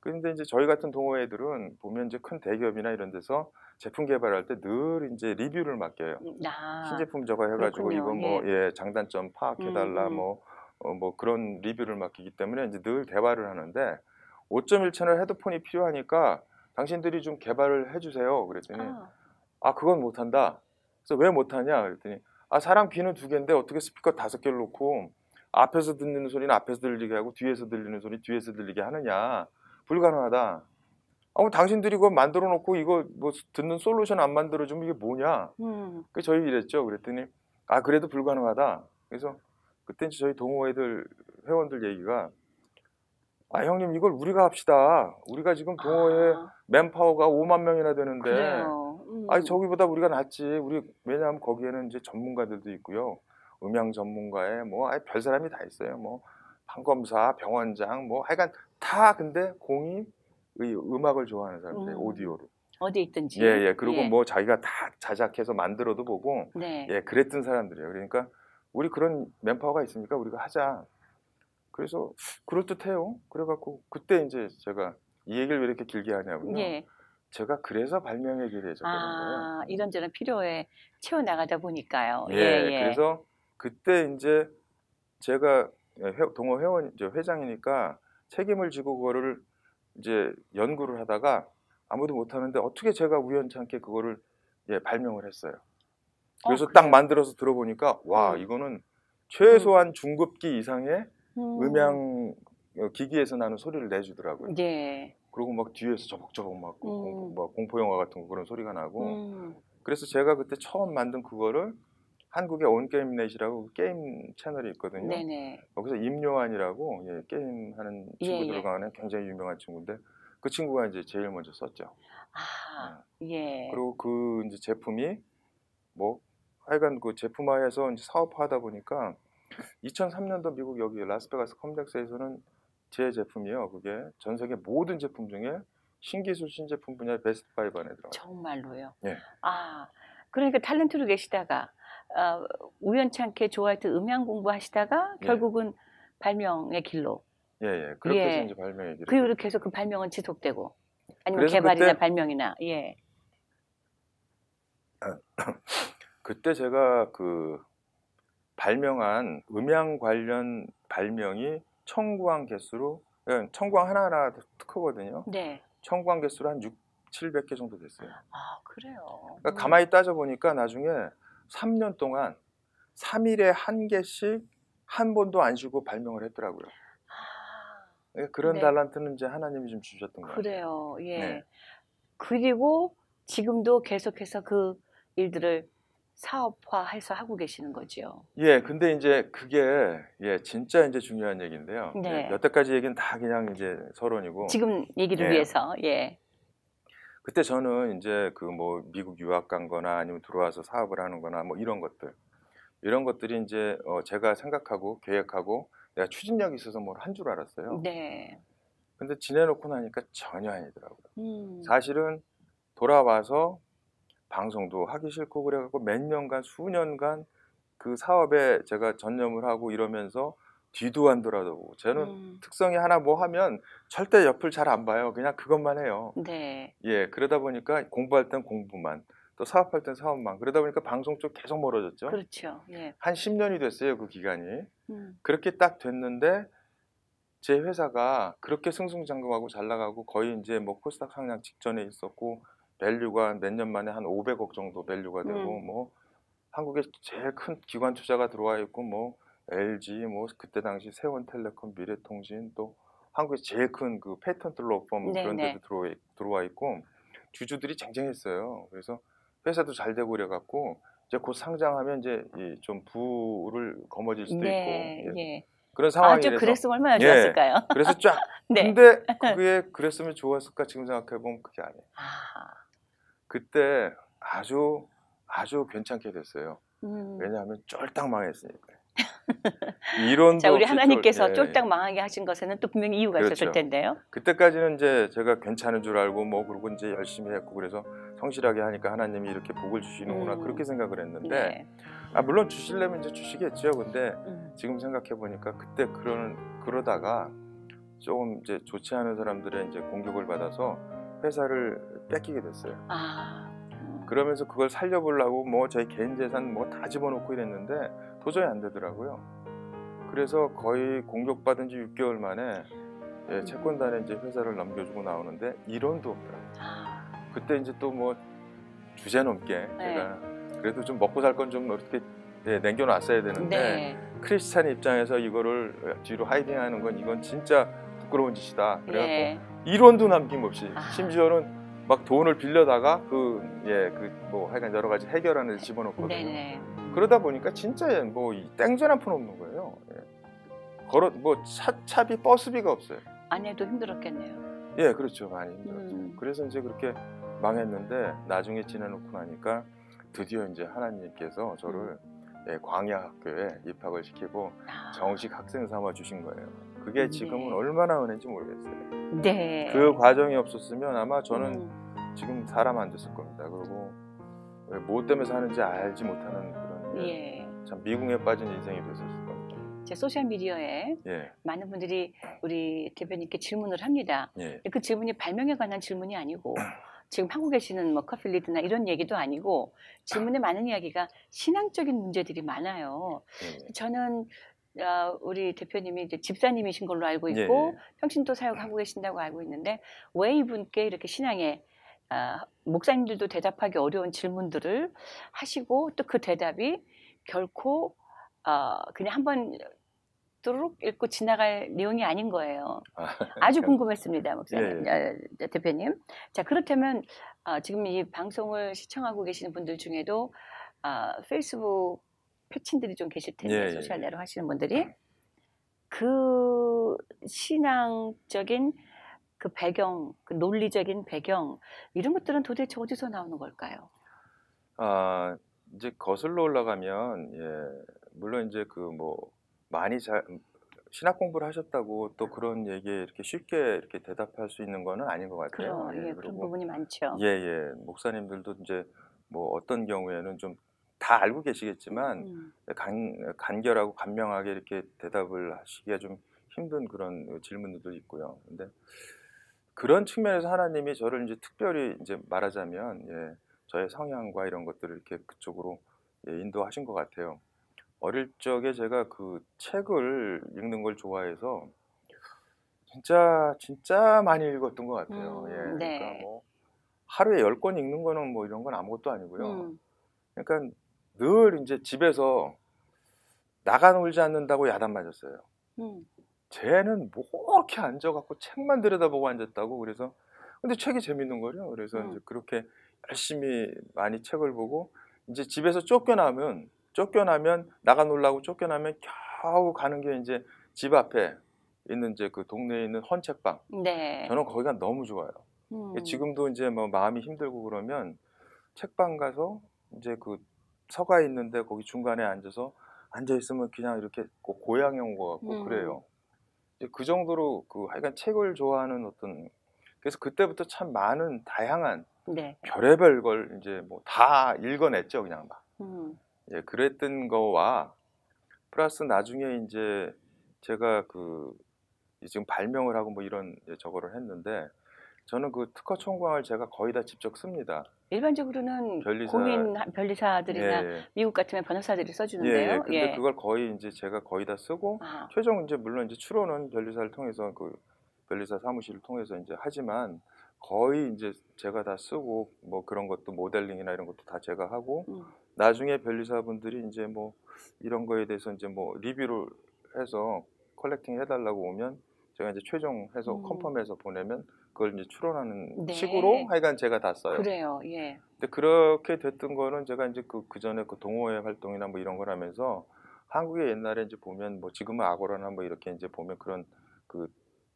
근데 이제 저희 같은 동호회들은 보면 이제 큰 대기업이나 이런 데서 제품 개발할 때 늘 이제 리뷰를 맡겨요. 아, 신제품 저거 해 가지고 그렇군요. 이거 뭐 예. 예 장단점 파악해 달라 음. 뭐 그런 리뷰를 맡기기 때문에 이제 늘 대화를 하는데 5.1 채널 헤드폰이 필요하니까 당신들이 좀 개발을 해 주세요. 그랬더니 아. "아 그건 못 한다." 그래서 "왜 못 하냐?" 그랬더니 "아 사람 귀는 두 개인데 어떻게 스피커 5개를 놓고 앞에서 듣는 소리는 앞에서 들리게 하고 뒤에서 들리는 소리 뒤에서 들리게 하느냐. 불가능하다." 아 뭐 당신들이 그거 만들어 놓고 이거 뭐 듣는 솔루션 안 만들어 주면 이게 뭐냐. 음. 그 저희 이랬죠. 그랬더니 "아 그래도 불가능하다." 그래서 그때 이제 저희 동호회들 회원들 얘기가 "아 형님 이걸 우리가 합시다. 우리가 지금 동호회 아, 맨파워가 5만 명이나 되는데 그래요. 아이 저기보다 우리가 낫지. 우리 왜냐하면 거기에는 이제 전문가들도 있고요. 음향 전문가에 뭐 아이 별사람이 다 있어요. 뭐 판검사, 병원장 뭐 하여간 다 근데 공이 이 음악을 좋아하는 사람들이에요. 음. 오디오를. 어디에 있든지. 예예. 그리고 예. 뭐 자기가 다 자작해서 만들어도 보고 네. 예 그랬던 사람들이에요. 그러니까 "우리 그런 맨파워가 있으니까 우리가 하자." 그래서 그럴듯해요. 그래 갖고 그때 인제 제가 이 얘기를 왜 이렇게 길게 하냐면요. 예. 제가 그래서 발명의 길에 졌거든요. 아, 이런저런 필요에 채워나가다 보니까요. 예. 예예. 그래서 그때 인제 제가 예 동호 회원 이제 회장이니까 책임을 지고 그거를 이제 연구를 하다가 아무도 못 하는데 어떻게 제가 우연찮게 그거를 예 발명을 했어요. 그래서 딱 그래요? 만들어서 들어보니까 와 음. 이거는 음. 최소한 중급기 이상의 음. 음향 기기에서 나는 소리를 내주더라고요. 예. 그리고 막 뒤에서 저벅저벅 막 그 음. 공포 영화 같은 거 그런 소리가 나고 음. 그래서 제가 그때 처음 만든 그거를 한국에 온게임넷이라고 게임 채널이 있거든요. 네네. 거기서 임요한이라고 예 게임하는 친구들을 예예. 강하는 굉장히 유명한 친구인데 그 친구가 이제 제일 먼저 썼죠. 예. 아, 예. 그리고 그 인제 제품이 뭐 하여간 그 제품화해서 인제 사업화하다 보니까 2003년도 미국 여기 라스베가스 컴덱스에서는 제 제품이요. 그게 전 세계 모든 제품 중에 신기술 신제품 분야의 베스트 5 안에 들어갔어요. 정말로요? 예. 아, 그러니까 탤런트로 계시다가 우연찮게 좋아했던 음향 공부하시다가 예. 결국은 발명의 길로. 예예. 그렇게 해서 인제 예. 발명의 길을 그 이후로 걷죠. 계속 그 발명은 지속되고 아니면 그래서 개발이나 그때 발명이나. 예. 그때 제가 그 발명한 음향 관련 발명이 청구한 개수로 예 청구한 하나하나 다 크거든요. 네. 청구한 개수로 한 700개 정도 됐어요. 아, 그래요. 그러니까 가만히 따져 보니까 나중에 3년 동안 3 일에 1 개씩 한 번도 안 쉬고 발명을 했더라고요. 아, 예 그런 네. 달란트는 이제 하나님이 좀 주셨던 것 같아요. 그래요. 네. 예. 그리고 지금도 계속해서 그 일들을 사업화해서 하고 계시는 거지요. 예 근데 인제 그게 예 진짜 인제 중요한 얘기인데요. 예 네. 여태까지 얘기는 다 그냥 인제 서론이고 지금 얘기를 예 위해서. 예. 그때 저는 인제 그 뭐 미국 유학 간 거나 아니면 들어와서 사업을 하는 거나 뭐 이런 것들 이런 것들이 인제 제가 생각하고 계획하고 내가 추진력이 있어서 뭘 한 줄 알았어요. 네. 근데 지내 놓고 나니까 전혀 아니더라고요. 음. 사실은 돌아와서 방송도 하기 싫고 그래 갖고 몇 년간 수년간 그 사업에 제가 전념을 하고 이러면서 뒤도 안 돌아보고 저는 음. 특성이 하나 뭐 하면 절대 옆을 잘 안 봐요. 그냥 그것만 해요. 네. 예. 그러다 보니까 공부할 땐 공부만 또 사업할 땐 사업만 그러다 보니까 방송 쪽 계속 멀어졌죠. 그렇죠. 예. 한 10 년이 됐어요, 그 기간이. 음. 그렇게 딱 됐는데 제 회사가 그렇게 승승장구하고 잘 나가고 거의 인제 뭐 코스닥 상장 직전에 있었고 밸류가 몇 년 만에 한 500억 정도 밸류가 되고 음. 뭐 한국에 제일 큰 기관 투자가 들어와 있고 뭐 LG 뭐 그때 당시 세원텔레콤, 미래통신 또 한국에서 제일 큰 그 패턴트 로펌 그런 데도 네네. 들어와 있고 주주들이 쟁쟁했어요. 그래서 회사도 잘 되고 그래 갖고 이제 곧 상장하면 이제 이 좀 부를 거머쥘 수도 있고 네. 예 예. 그런 아주 상황이라서 그랬으면 얼마나 예. 좋았을까요? 그래서 쫙 네. 근데 그게 그랬으면 좋았을까 지금 생각해 보면 그게 아니에요. 아. 그때 아주 괜찮게 됐어요. 음. 왜냐하면 쫄딱 망했으니까요. 이론도 자, 우리 없이 하나님께서 예. 쫄딱 망하게 하신 것에는 또 분명히 이유가 있었을 그렇죠. 텐데요. 그때까지는 이제 제가 괜찮은 줄 알고 뭐 그러고 이제 열심히 했고 그래서 성실하게 하니까 하나님이 이렇게 복을 주시는구나 그렇게 생각을 했는데 네. 물론 주시려면 이제 주시겠죠. 근데 음. 지금 생각해 보니까 그때 그러다가 조금 이제 좋지 않은 사람들의 이제 공격을 받아서 회사를 뺏기게 됐어요. 그러면서 그걸 살려보려고 뭐 제 개인 재산 뭐 다 집어넣고 이랬는데 도저히 안 되더라고요. 그래서 거의 공격받은 지 6개월 만에 채권단에 이제 회사를 넘겨주고 나오는데 이론도 없더라고요. 그때 이제 또 뭐 주제넘게 네. 제가 그래도 좀 먹고 살 건 좀 어떻게 남겨놨어야 되는데 네. 크리스찬 입장에서 이거를 뒤로 하이딩하는 건 이건 진짜 부끄러운 짓이다. 그래갖고 예. 이론도 남김없이 아. 심지어는 막 돈을 빌려다가 뭐 하여간 여러 가지 해결하는 데 집어넣거든요. 네네. 그러다 보니까 진짜 뭐 땡전 한 푼 없는 거예요. 걸어 뭐 차비 버스비가 없어요. 아내도 힘들었겠네요. 예, 그렇죠. 많이 힘들었죠. 그래서 이제 그렇게 망했는데 나중에 지내놓고 나니까 드디어 이제 하나님께서 저를 광야 학교에 입학을 시키고 정식 학생 삼아 주신 거예요. 그게 지금은 얼마나 은혜인지 모르겠어요. 네. 그 과정이 없었으면 아마 저는 지금 사람 안 됐을 겁니다. 그리고 뭐 때문에 사는지 알지 못하는 그런 참 미궁에 빠진 인생이 됐었을 겁니다. 제 소셜 미디어에 많은 분들이 우리 대표님께 질문을 합니다. 그 질문이 발명에 관한 질문이 아니고 지금 하고 계시는 뭐 커필리드나 이런 얘기도 아니고 질문에 많은 이야기가 신앙적인 문제들이 많아요. 저는 우리 대표님이 이제 집사님이신 걸로 알고 있고 평신도 사역하고 계신다고 알고 있는데 왜 이분께 이렇게 신앙에 목사님들도 대답하기 어려운 질문들을 하시고 또 그 대답이 결코 그냥 한번 뚜룩 읽고 지나갈 내용이 아닌 거예요. 아주 궁금했습니다, 목사님, 대표님. 자, 그렇다면 지금 이 방송을 시청하고 계시는 분들 중에도 페이스북 패친들이 좀 계실 텐데 소셜 내로 하시는 분들이 그 신앙적인 그 배경, 그 논리적인 배경 이런 것들은 도대체 어디서 나오는 걸까요? 이제 거슬러 올라가면 물론 이제 그 뭐 많이 신학 공부를 하셨다고 또 그런 얘기에 이렇게 쉽게 이렇게 대답할 수 있는 거는 아닌 것 같아요. 그런 부분이 많죠. 목사님들도 이제 뭐 어떤 경우에는 좀 다 알고 계시겠지만 간결하고 간명하게 이렇게 대답을 하시기가 좀 힘든 그런 질문들도 있고요. 근데 그런 측면에서 하나님이 저를 이제 특별히 이제 말하자면 저의 성향과 이런 것들을 이렇게 그쪽으로 인도하신 것 같아요. 어릴 적에 제가 그 책을 읽는 걸 좋아해서 진짜 많이 읽었던 것 같아요. 그러니까 뭐 하루에 10권 읽는 거는 뭐 이런 건 아무것도 아니고요. 그러니까 늘 이제 집에서 나가 놀지 않는다고 야단 맞았어요. 쟤는 뭐 이렇게 앉아갖고 책만 들여다보고 앉았다고. 그래서 근데 책이 재밌는 거죠. 그래서 이제 그렇게 열심히 많이 책을 보고 이제 집에서 쫓겨나면 나가 놀라고 쫓겨나면 겨우 가는 게 이제 집 앞에 있는 이제 그 동네에 있는 헌책방. 저는 거기가 너무 좋아요. 지금도 이제 뭐 마음이 힘들고 그러면 책방 가서 이제 그 서가 있는데 거기 중간에 앉아 있으면 그냥 이렇게 고향에 온 것 같고 그래요. 이제 그 정도로 그 하여간 책을 좋아하는 그래서 그때부터 참 많은 다양한 별의별 걸 이제 뭐 다 읽어냈죠, 그냥 막. 그랬던 거와 플러스 나중에 이제 제가 지금 발명을 하고 뭐 이런 저거를 했는데 저는 그 특허 청구항을 제가 거의 다 직접 씁니다. 일반적으로는 공인 변리사들이나 미국 같으면 변호사들이 써주는데요. 근데 그걸 거의 이제 제가 거의 다 쓰고 최종 이제 물론 이제 추론은 변리사를 통해서 그 변리사 사무실을 통해서 이제 하지만 거의 이제 제가 다 쓰고 뭐 그런 것도 모델링이나 이런 것도 다 제가 하고 나중에 변리사분들이 이제 뭐 이런 거에 대해서 이제 뭐 리뷰를 해서 컬렉팅 해달라고 오면 제가 이제 최종해서 컨펌해서 보내면 그걸 이제 추론하는 식으로 하여간 제가 다 써요. 그래요. 근데 그렇게 됐던 거는 제가 이제 그 전에 그 동호회 활동이나 뭐 이런 걸 하면서 한국에 옛날에 이제 보면 뭐 지금은 아고라나 뭐 이렇게 이제 보면 그런 그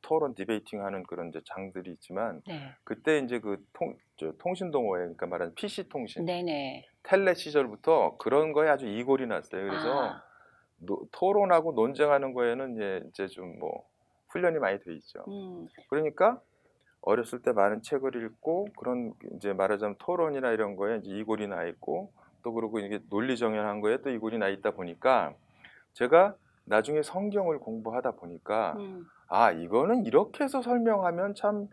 토론 디베이팅 하는 그런 이제 장들이 있지만 그때 이제 통신 동호회 그러니까 말하는 PC 통신 텔레 시절부터 그런 거에 아주 이골이 났어요. 그래서 토론하고 논쟁하는 거에는 이제 좀 뭐 훈련이 많이 돼 있죠. 그러니까 어렸을 때 많은 책을 읽고 그런 이제 말하자면 토론이나 이런 거에 이제 이골이 나 있고 또 그리고 이게 논리 정연한 거에 또 이골이 나 있다 보니까 제가 나중에 성경을 공부하다 보니까 아 이거는 이렇게 해서 설명하면 참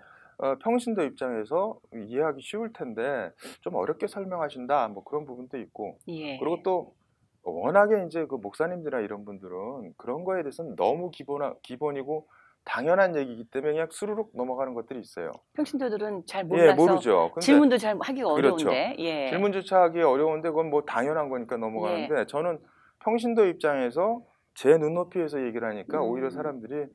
평신도 입장에서 이해하기 쉬울 텐데 좀 어렵게 설명하신다 뭐 그런 부분도 있고 예. 그리고 또 워낙에 이제 그 목사님들이나 이런 분들은 그런 거에 대해서는 너무 기본이고 당연한 얘기이기 때문에 그냥 스르륵 넘어가는 것들이 있어요. 평신도들은 잘 예, 몰라서 모르죠. 근데 질문도 잘 하기가 그렇죠. 어려운데. 예. 질문조차 하기 어려운데 그건 뭐 당연한 거니까 예. 넘어가는데 저는 평신도 입장에서 제 눈높이에서 얘기를 하니까 오히려 사람들이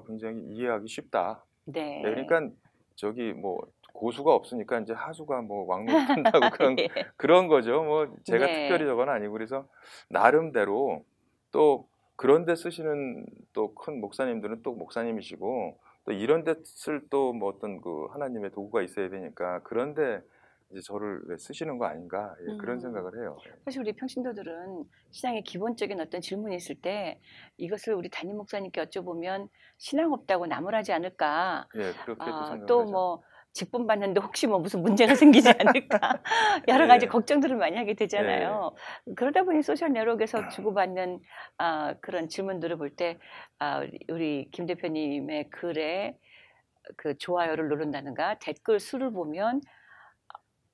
굉장히 이해하기 쉽다. 네. 네, 그러니까 저기 뭐 고수가 없으니까 이제 하수가 뭐 왕노릇 한다고 예. 그런 거죠. 뭐 제가 네. 특별히 저건 아니고 그래서 나름대로 또 그런 데 쓰시는 또 큰 목사님들은 또 목사님이시고 또 이런 데 쓸 또 뭐 어떤 그 하나님의 도구가 있어야 되니까 그런데 이제 저를 왜 쓰시는 거 아닌가 예, 그런 생각을 해요. 예. 사실 우리 평신도들은 신앙의 기본적인 어떤 질문이 있을 때 이것을 우리 담임 목사님께 여쭤보면 신앙 없다고 나무라지 않을까. 예, 그렇게도 생각을 또 하죠. 뭐 직분 받는데 혹시 뭐 무슨 문제가 생기지 않을까. 여러 가지 예. 걱정들을 많이 하게 되잖아요. 그러다 보니 소셜 네트워크에서 주고받는 그런 질문들을 볼 때 우리 김 대표님의 글에 그 좋아요를 누른다든가 댓글 수를 보면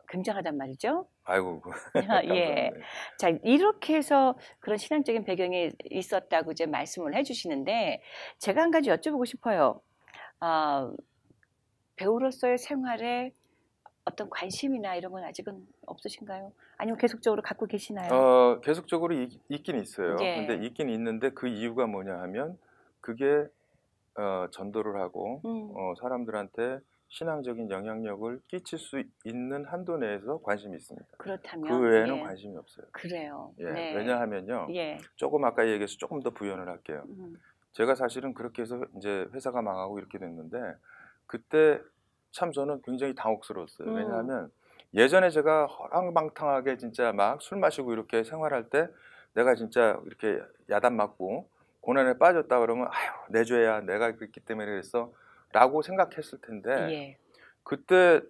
굉장하단 말이죠. 아이고 예. 감사합니다. 자, 이렇게 해서 그런 신앙적인 배경이 있었다고 이제 말씀을 해주시는데 제가 한 가지 여쭤보고 싶어요. 배우로서의 생활에 어떤 관심이나 이런 건 아직은 없으신가요? 아니면 계속적으로 갖고 계시나요? 계속적으로 있긴 있어요. 근데 예. 있긴 있는데 그 이유가 뭐냐 하면 그게 전도를 하고 음, 사람들한테 신앙적인 영향력을 끼칠 수 있는 한도 내에서 관심이 있습니다. 그 그렇다면 외에는 예, 관심이 없어요. 그래요. 예, 네. 왜냐하면요. 예. 조금 아까 얘기해서 조금 더 부연을 할게요. 음, 제가 사실은 그렇게 해서 이제 회사가 망하고 이렇게 됐는데 그때 참 저는 굉장히 당혹스러웠어요. 음, 왜냐하면 예전에 제가 허랑방탕하게 진짜 막 술 마시고 이렇게 생활할 때 내가 진짜 이렇게 야단 맞고 고난에 빠졌다 그러면 아유 내 죄야 내가 그랬기 때문에 그랬어 라고 생각했을 텐데 예. 그때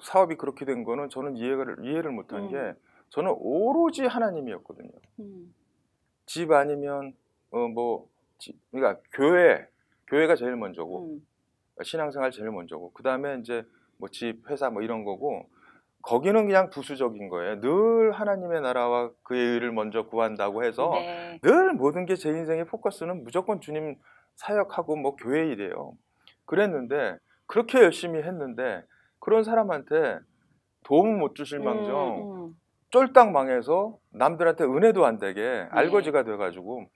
사업이 그렇게 된 거는 저는 이해를 못한 게 저는 오로지 하나님이었거든요. 음, 집 아니면 그러니까 교회가 제일 먼저고 음, 신앙생활 제일 먼저고 그 다음에 이제 뭐 집, 회사 뭐 이런 거고 거기는 그냥 부수적인 거예요. 늘 하나님의 나라와 그의 의를 먼저 구한다고 해서 네. 늘 모든 게 제 인생의 포커스는 무조건 주님 사역하고 뭐 교회 일이에요. 그랬는데 그렇게 열심히 했는데 그런 사람한테 도움 못 주실 망정 쫄딱 망해서 남들한테 은혜도 안 되게 예. 알거지가 돼가지고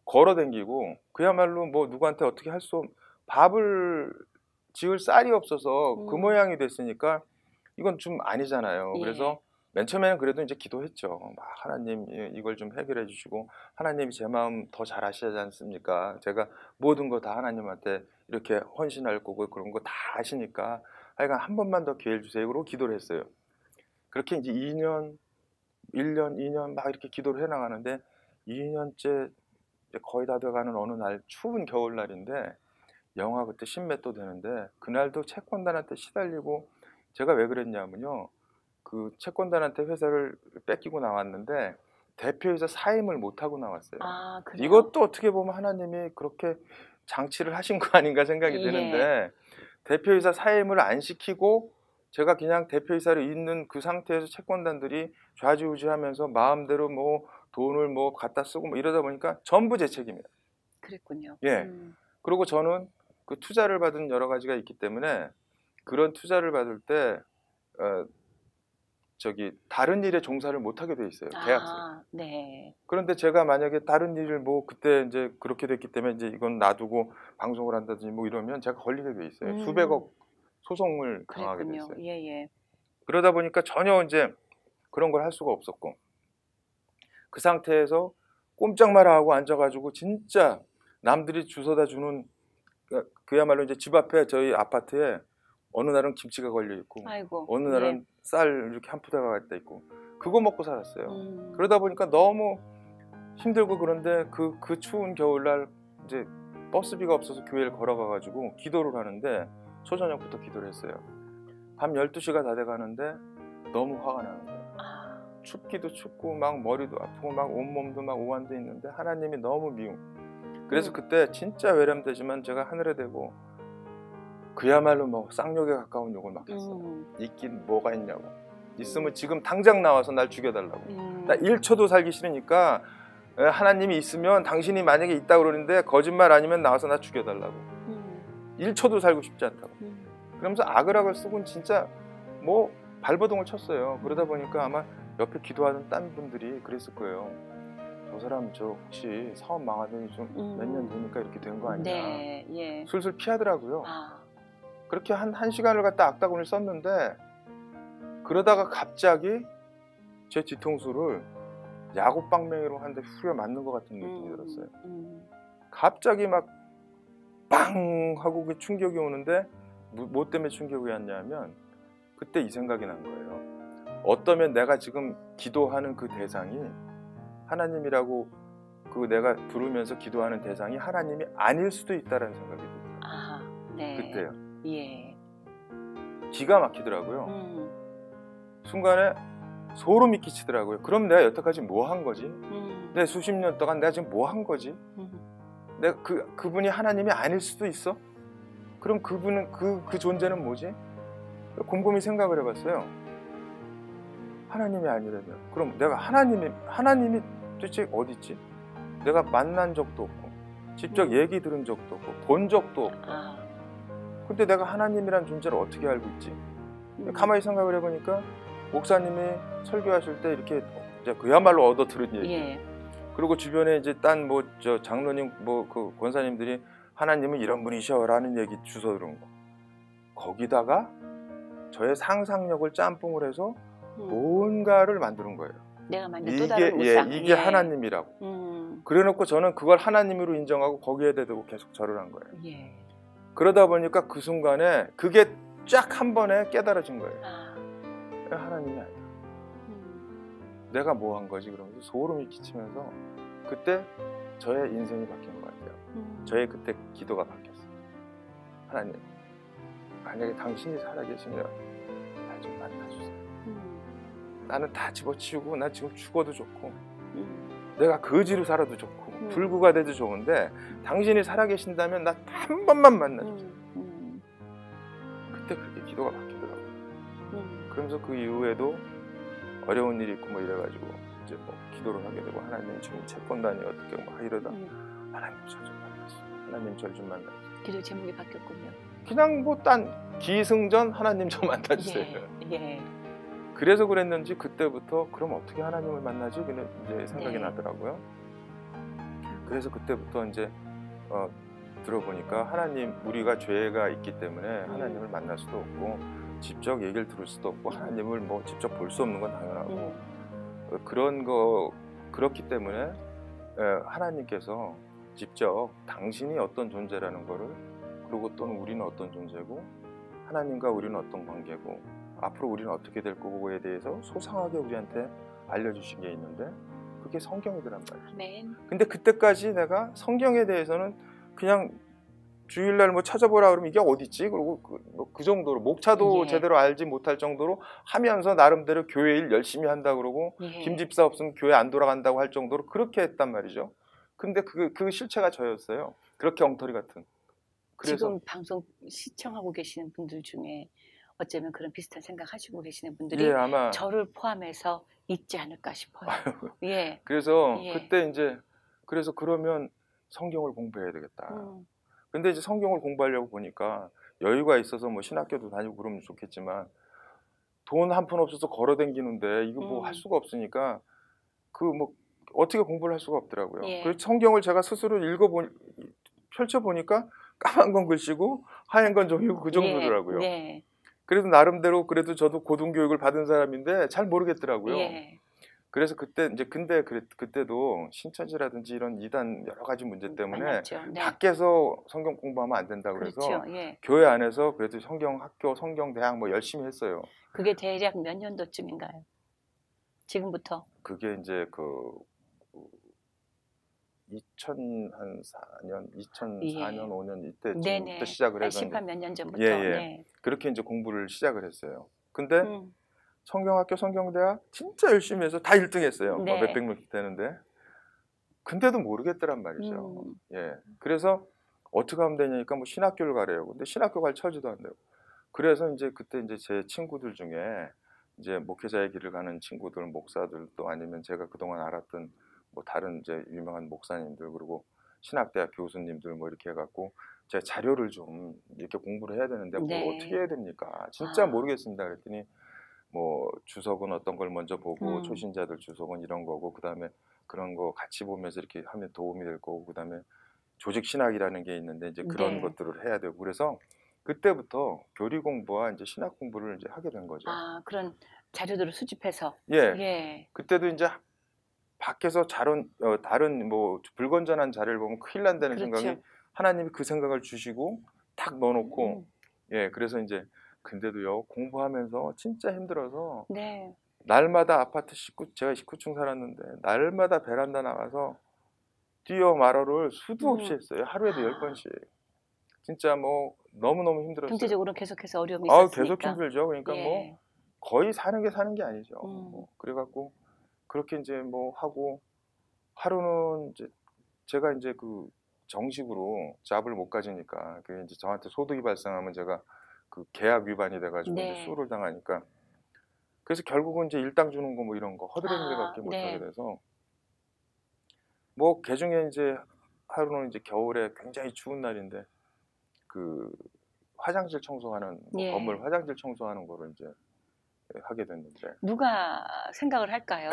걸어댕기고 그야말로 뭐 누구한테 어떻게 할 수 밥을 지을 쌀이 없어서 그 모양이 됐으니까 이건 좀 아니잖아요. 예. 그래서 맨 처음에는 그래도 이제 기도했죠. 막 하나님 이걸 좀 해결해 주시고 하나님이 제 마음 더 잘 아시지 않습니까? 제가 모든 거 다 하나님한테 이렇게 헌신할 거고 그런 거 다 아시니까 하여간 한 번만 더 기회를 주세요. 그러고 기도를 했어요. 그렇게 이제 2년, 1년, 2년 막 이렇게 기도를 해 나가는데 2년째 거의 다 돼가는 어느 날 추운 겨울날인데 영하 그때 10몇 도 되는데 그날도 채권단한테 시달리고 제가 왜 그랬냐면요. 그 채권단한테 회사를 뺏기고 나왔는데 대표이사 사임을 못하고 나왔어요. 그래요? 이것도 어떻게 보면 하나님이 그렇게 장치를 하신 거 아닌가 생각이 예. 드는데 대표이사 사임을 안 시키고 제가 그냥 대표이사로 있는 그 상태에서 채권단들이 좌지우지하면서 마음대로 뭐 돈을 뭐 갖다 쓰고 뭐 이러다 보니까 전부 제 책임이에요. 그랬군요. 예. 그리고 저는 그 투자를 받은 여러 가지가 있기 때문에 그런 투자를 받을 때 다른 일에 종사를 못 하게 돼 있어요. 계약서. 네. 그런데 제가 만약에 다른 일을 뭐 그때 이제 그렇게 됐기 때문에 이제 이건 놔두고 방송을 한다든지 뭐 이러면 제가 걸리게 돼 있어요. 수백억 소송을 당하게 그랬군요. 됐어요. 예. 그러다 보니까 전혀 이제 그런 걸 할 수가 없었고 그 상태에서 꼼짝마라 하고 앉아가지고 진짜 남들이 주워다 주는 그야말로 이제 집 앞에 저희 아파트에 어느 날은 김치가 걸려 있고 아이고. 어느 예. 날은 쌀 이렇게 한 푸대가 갖다 있고 그거 먹고 살았어요. 그러다 보니까 너무 힘들고 그런데 그 추운 겨울날 이제 버스비가 없어서 교회를 걸어가가지고 기도를 하는데 초저녁부터 기도를 했어요. 밤 12시가 다 돼가는데 너무 화가 나는 거예요. 춥기도 춥고 막 머리도 아프고 막 온몸도 막 오한돼 있는데 하나님이 너무 미움. 그래서 그때 진짜 외람되지만 제가 하늘에 대고 그야말로 뭐 쌍욕에 가까운 욕을 막 했어요. 있긴 뭐가 있냐고. 있으면 지금 당장 나와서 날 죽여달라고. 나 1초도 살기 싫으니까 하나님이 있으면 당신이 만약에 있다고 그러는데 거짓말 아니면 나와서 나 죽여달라고. 1초도 살고 싶지 않다고. 그러면서 아글아글 쓰고는 진짜 뭐 발버둥을 쳤어요. 그러다 보니까 아마 옆에 기도하는 딴 분들이 그랬을 거예요. 저 사람 저 혹시 사업 망하더니 좀 몇 년 되니까 이렇게 된 거 아니야. 네, 예. 술술 피하더라고요. 그렇게 한 시간을 갖다 악다군을 썼는데 그러다가 갑자기 제 뒤통수를 야구방망이로 한 대 후려 맞는 것 같은 느낌이 들었어요. 갑자기 막 빵 하고 그 충격이 오는데 뭐 때문에 충격이 왔냐면 그때 이 생각이 난 거예요. 어떠면 내가 지금 기도하는 그 대상이 하나님이라고 그 내가 부르면서 기도하는 대상이 하나님이 아닐 수도 있다라는 생각이 들어요. 네. 그때요. 예. 기가 막히더라고요. 순간에 소름이 끼치더라고요. 그럼 내가 여태까지 뭐 한 거지? 내 수십 년 동안 내가 지금 뭐 한 거지? 내가 그분이 하나님이 아닐 수도 있어? 그럼 그분은 그 존재는 뭐지? 곰곰이 생각을 해봤어요. 하나님이 아니라면 그럼 내가 하나님이 도대체 어디 있지? 내가 만난 적도 없고 직접 얘기 들은 적도 없고 본 적도 없고 근데 내가 하나님이란 존재를 어떻게 알고 있지? 가만히 생각을 해보니까 목사님이 설교하실 때 이렇게 그야말로 얻어 들은 얘기. 예. 그리고 주변에 이제 딴 뭐 저 장로님 뭐 그 권사님들이 하나님은 이런 분이셔라는 얘기 주워 들은 거. 거기다가 저의 상상력을 짬뽕을 해서 뭔가를 만드는 거예요. 내가 만든 또 다른 우상. 이게 하나님이라고. 그래놓고 저는 그걸 하나님으로 인정하고 거기에 대고 계속 절을 한 거예요. 예. 그러다 보니까 그 순간에 그게 쫙 한 번에 깨달아진 거예요. 하나님이 아니다. 내가 뭐 한 거지? 그러면서 소름이 끼치면서 그때 저의 인생이 바뀐 것 같아요. 저의 그때 기도가 바뀌었어요. 하나님, 만약에 당신이 살아계시면 날 좀 만나주세요. 나는 다 집어치우고 나 지금 죽어도 좋고 내가 거지로 살아도 좋고 불구가 돼도 좋은데 당신이 살아계신다면 나 한 번만 만나주세요. 그때 그렇게 기도가 바뀌더라고요. 그러면서 그 이후에도 어려운 일이 있고 뭐 이래가지고 이제 뭐 기도를 하게 되고 하나님 지금 채권단이 어떻게 뭐 이러다 하나님 저 좀 만났어요. 하나님 저 좀 만났어요. 기도 제목이 바뀌었군요. 그냥 뭐 딴 기승전 하나님 저 만나주세요. 예. 그래서 그랬는지 그때부터 그럼 어떻게 하나님을 만나지? 그냥 이제 생각이 나더라고요. 그래서 그때부터 이제 들어보니까 하나님 우리가 죄가 있기 때문에 하나님을 만날 수도 없고 직접 얘기를 들을 수도 없고 하나님을 뭐 직접 볼 수 없는 건 당연하고 그런 거 그렇기 때문에 하나님께서 직접 당신이 어떤 존재라는 거를 그리고 또는 우리는 어떤 존재고 하나님과 우리는 어떤 관계고 앞으로 우리는 어떻게 될 거고에 대해서 소상하게 우리한테 알려주신 게 있는데 그게 성경이더란 말이에요. 아멘. 근데 그때까지 내가 성경에 대해서는 그냥 주일날 뭐 찾아보라 그러면 이게 어디 있지? 그리고 그 정도로 목차도 제대로 알지 못할 정도로 하면서 나름대로 교회 일 열심히 한다 그러고 김 집사 없으면 교회 안 돌아간다고 할 정도로 그렇게 했단 말이죠. 근데 그 실체가 저였어요. 그렇게 엉터리 같은. 그래서 지금 방송 시청하고 계시는 분들 중에 어쩌면 그런 비슷한 생각하시고 계시는 분들이 아마 저를 포함해서 있지 않을까 싶어요. 예. 그래서 그때 이제 그래서 그러면 성경을 공부해야 되겠다. 근데 이제 성경을 공부하려고 보니까 여유가 있어서 뭐 신학교도 다니고 그러면 좋겠지만 돈 한 푼 없어서 걸어 다니는데 이거 뭐 할 수가 없으니까 그 뭐 어떻게 공부를 할 수가 없더라고요. 그래서 성경을 제가 스스로 펼쳐 보니까 까만 건 글씨고 하얀 건 종이고 그 정도더라고요. 그래도 나름대로 그래도 저도 고등교육을 받은 사람인데 잘 모르겠더라고요. 그래서 그때 이제 근데 그때도 신천지라든지 이런 이단 여러 가지 문제 때문에 밖에서 성경 공부하면 안 된다 그래서 교회 안에서 그래도 성경 학교, 성경 대학 뭐 열심히 했어요. 그게 대략 몇 년도쯤인가요? 지금부터? 그게 이제 2004년, 예. 2004년, 5년 이때쯤부터 네네. 시작을 한 해서 이제 10한 몇 년 전부터. 예, 예. 네. 그렇게 이제 공부를 시작을 했어요. 근데 음. 성경학교, 성경대학 진짜 열심히 해서 다 1등 했어요. 뭐 네. 몇백 명 되는데. 근데도 모르겠더란 말이죠. 음. 예. 그래서 어떻게 하면 되냐니까 뭐 신학교를 가래요. 근데 신학교 갈 처지도 안 되고. 그래서 이제 그때 이제 제 친구들 중에 이제 목회자의 길을 가는 친구들, 목사들 또 아니면 제가 그동안 알았던 뭐 다른 이제 유명한 목사님들 그리고 신학대학 교수님들 뭐 이렇게 해갖고 제가 자료를 좀 이렇게 공부를 해야 되는데 뭘 어떻게 네. 해야 됩니까? 진짜 아. 모르겠습니다. 그랬더니 뭐 주석은 어떤 걸 먼저 보고 음. 초신자들 주석은 이런 거고 그다음에 그런 거 같이 보면서 이렇게 하면 도움이 될 거고 그다음에 조직 신학이라는 게 있는데 이제 그런 네. 것들을 해야 되고 그래서 그때부터 교리 공부와 이제 신학 공부를 이제 하게 된 거죠. 아, 그런 자료들을 수집해서. 예. 예. 그때도 이제 밖에서 다른 뭐 불건전한 자료를 보면 큰일 난다는 생각이 그렇죠. 하나님이 그 생각을 주시고 탁 넣어 놓고 음. 예 그래서 이제 근데도요 공부하면서 진짜 힘들어서 네. 날마다 아파트 제가 19층 살았는데 날마다 베란다 나가서 뛰어 마루를 수도 없이 음. 했어요. 하루에도 아. 10번씩. 진짜 뭐 너무너무 힘들었어요. 경제적으로 계속해서 어려움이 계속 있었으니까. 힘들죠. 그러니까 뭐 예. 거의 사는 게 아니죠. 음. 뭐 그래 갖고 그렇게 인제 뭐 하고 하루는 이제 제가 인제 그 정식으로 잡을 못 가지니까 그게 인제 저한테 소득이 발생하면 제가 그 계약 위반이 돼 가지고 인제 네. 수를 당하니까 그래서 결국은 이제 일당 주는 거 뭐 이런 거 허드렛 아, 일밖에 못 하게 네. 돼서 뭐 그중에 인제 하루는 이제 겨울에 굉장히 추운 날인데 그 화장실 청소하는 뭐 예. 건물 화장실 청소하는 거를 인제 예 하게 됐는데 누가 생각을 할까요?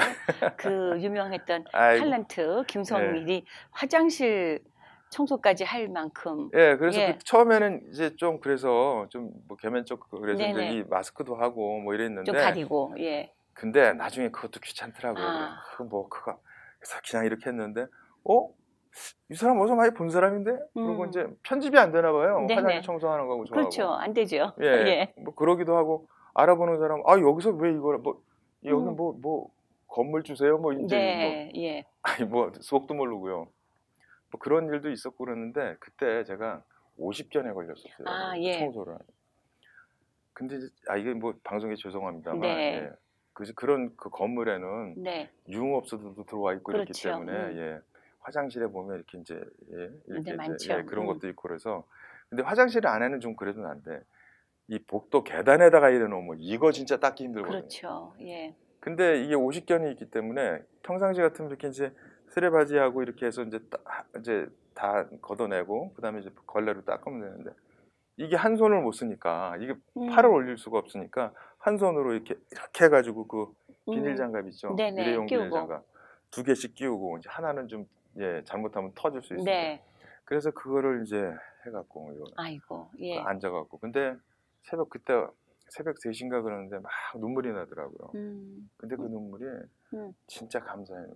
그 유명했던 아이고 탤런트 예. 김성일이 화장실 청소까지 할 만큼. 예 그래서 그 예. 처음에는 이제 좀 그래서 좀 뭐 개면적 그래서 인제 네네. 이 마스크도 하고 뭐 좀 이랬는데 가리고. 예. 근데 나중에 그것도 귀찮더라고요. 그래서 아. 그거 그래서 그냥 이렇게 했는데 '어? 이 사람 어디서 많이 본 사람인데?' 그러고 음. 인제 편집이 안 되나 봐요. 화장실 네네. 청소하는 거하고 그렇죠. 저하고. 안 되죠. 예. 예. 뭐 그러기도 하고 알아보는 사람 "아 여기서 왜 이걸 뭐 여기 음. 뭐 건물 주세요?" 뭐 인제 뭐 네. 예. 아니 뭐 속도 모르고요. 뭐 그런 일도 있었고 그랬는데 그때 제가 50견에 걸렸었어요, 아, 그 예. 청소를. 근데 이제 이게 뭐 방송에 죄송합니다만 네. 예. 그런 그 건물에는 네. 유흥업소들도 들어와 있고 이렇기 그렇죠. 때문에 예. 화장실에 보면 이렇게 인제 예 인제 이렇게 이제 예 많죠. 그런 것도 있고 그래서 근데 화장실 안에는 좀 그래도 난데 이 복도 계단에다가 이래 놓으면 이거 진짜 닦기 힘들거든요. 그렇죠. 예. 근데 이게 50견이 있기 때문에 평상시 같으면 이렇게 이제 쓰레바지하고 이렇게 해서 이제 다 걷어내고 그다음에 이제 걸레로 닦으면 되는데 이게 한 손을 못 쓰니까 이게 팔을 음. 올릴 수가 없으니까 한 손으로 이렇게 해 가지고 그 비닐 음. 장갑 있죠. 네네. 일회용 비닐 끼우고. 장갑 두 개씩 끼우고 이제 하나는 좀 예 잘못하면 터질 수 있으니까. 네. 그래서 그거를 이제 해 갖고 이거 아이고. 그 예. 앉아 갖고 근데 그때 새벽 3 시인가 그러는데 막 눈물이 나더라고요. 음. 근데 그 음. 눈물이 음. 진짜 감사해요.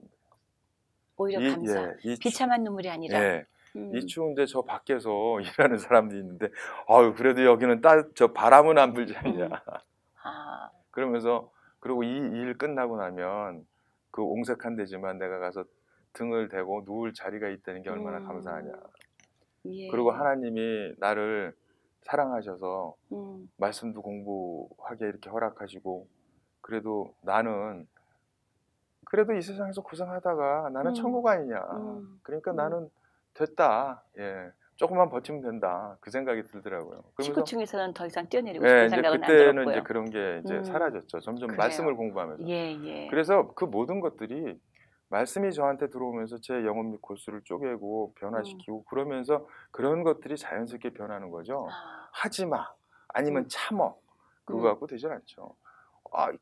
오히려 이 감사. 예. 이 추 비참한 눈물이 아니라. 예. 이 음. 추운데 저 밖에서 일하는 사람도 있는데 "아유 그래도 여기는 저 바람은 안 불지 않냐." 음. 아. 그러면서 그리고 이 일 끝나고 나면 그 옹색한 데지만 내가 가서 등을 대고 누울 자리가 있다는 게 얼마나 감사하냐. 그리고 예. 하나님이 나를 사랑하셔서 음. 말씀도 공부하게 이렇게 허락하시고 그래도 나는 그래도 이 세상에서 고생하다가 '나는 음. 천국 아니냐. 그러니까 음. 나는 됐다. 예. 쪼끔만 버티면 된다.' 그 생각이 들더라고요. 그러면서 19 층에서는 더 이상 뛰어내리고 예 싶은 인제 생각은 안 그때는 인제 들었고요. 그런 게 이제 음. 사라졌죠. 점점 말씀을 그래요. 공부하면서. 예예. 그래서 그 모든 것들이 말씀이 저한테 들어오면서 제 영혼 및 골수를 쪼개고 음. 변화시키고 그러면서 그런 것들이 자연스럽게 변하는 거죠. 아. "하지 마." 아니면 음. "참어." 그거 음. 갖고 되질 않죠.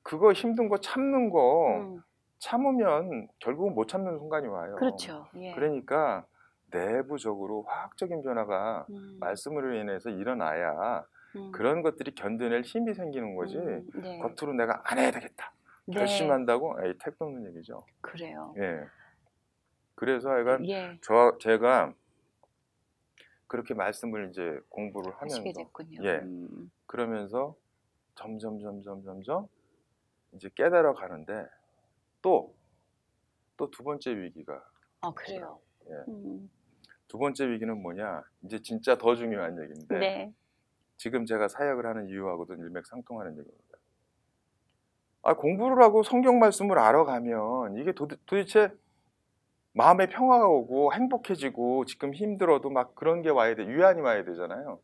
그거 힘든 거 참는 거 음. 참으면 결국은 못 참는 순간이 와요. 그렇죠. 예. 그러니까 내부적으로 화학적인 변화가 음. 말씀으로 인해서 일어나야 음. 그런 것들이 견뎌낼 힘이 생기는 거지 네. 겉으로 '내가 안 해야 되겠다.' 네. 결심한다고 에이 택도 없는 얘기죠. 그래요. 예. 그래서 하여간 예. 제가 그렇게 말씀을 인제 공부를 하시게 하면서 됐군요. 예 그러면서 점점 인제 깨달아 가는데 또 두 번째 위기가 아, 그래요. 오더라고요. 예. 음. 두 번째 위기는 뭐냐? 이제 진짜 더 중요한 얘기인데 네. 지금 제가 사역을 하는 이유하고도 일맥상통하는 얘기입니다. 공부를 하고 성경 말씀을 알아가면 이게 도대체 마음의 평화가 오고 행복해지고 지금 힘들어도 막 그런 게 와야 돼. 유한이 와야 되잖아요.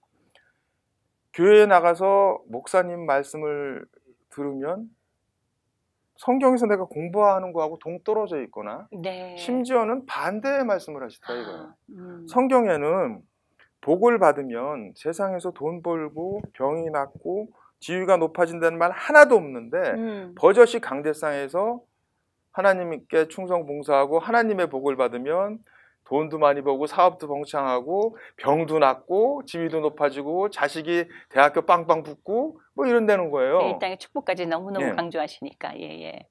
교회에 나가서 목사님 말씀을 들으면 성경에서 내가 공부하는 거하고 동떨어져 있거나 네. 심지어는 반대의 말씀을 하시더라 이거예요. 아, 성경에는 복을 받으면 세상에서 돈 벌고 병이 낫고 지위가 높아진다는 말 하나도 없는데 버젓이 강대상에서 하나님께 충성 봉사하고 하나님의 복을 받으면 돈도 많이 벌고 사업도 번창하고 병도 낫고 지위도 높아지고 자식이 대학교 빵빵 붙고 뭐 이런다는 거예요. 이 땅의 축복까지 너무너무 예. 강조하시니까. 예.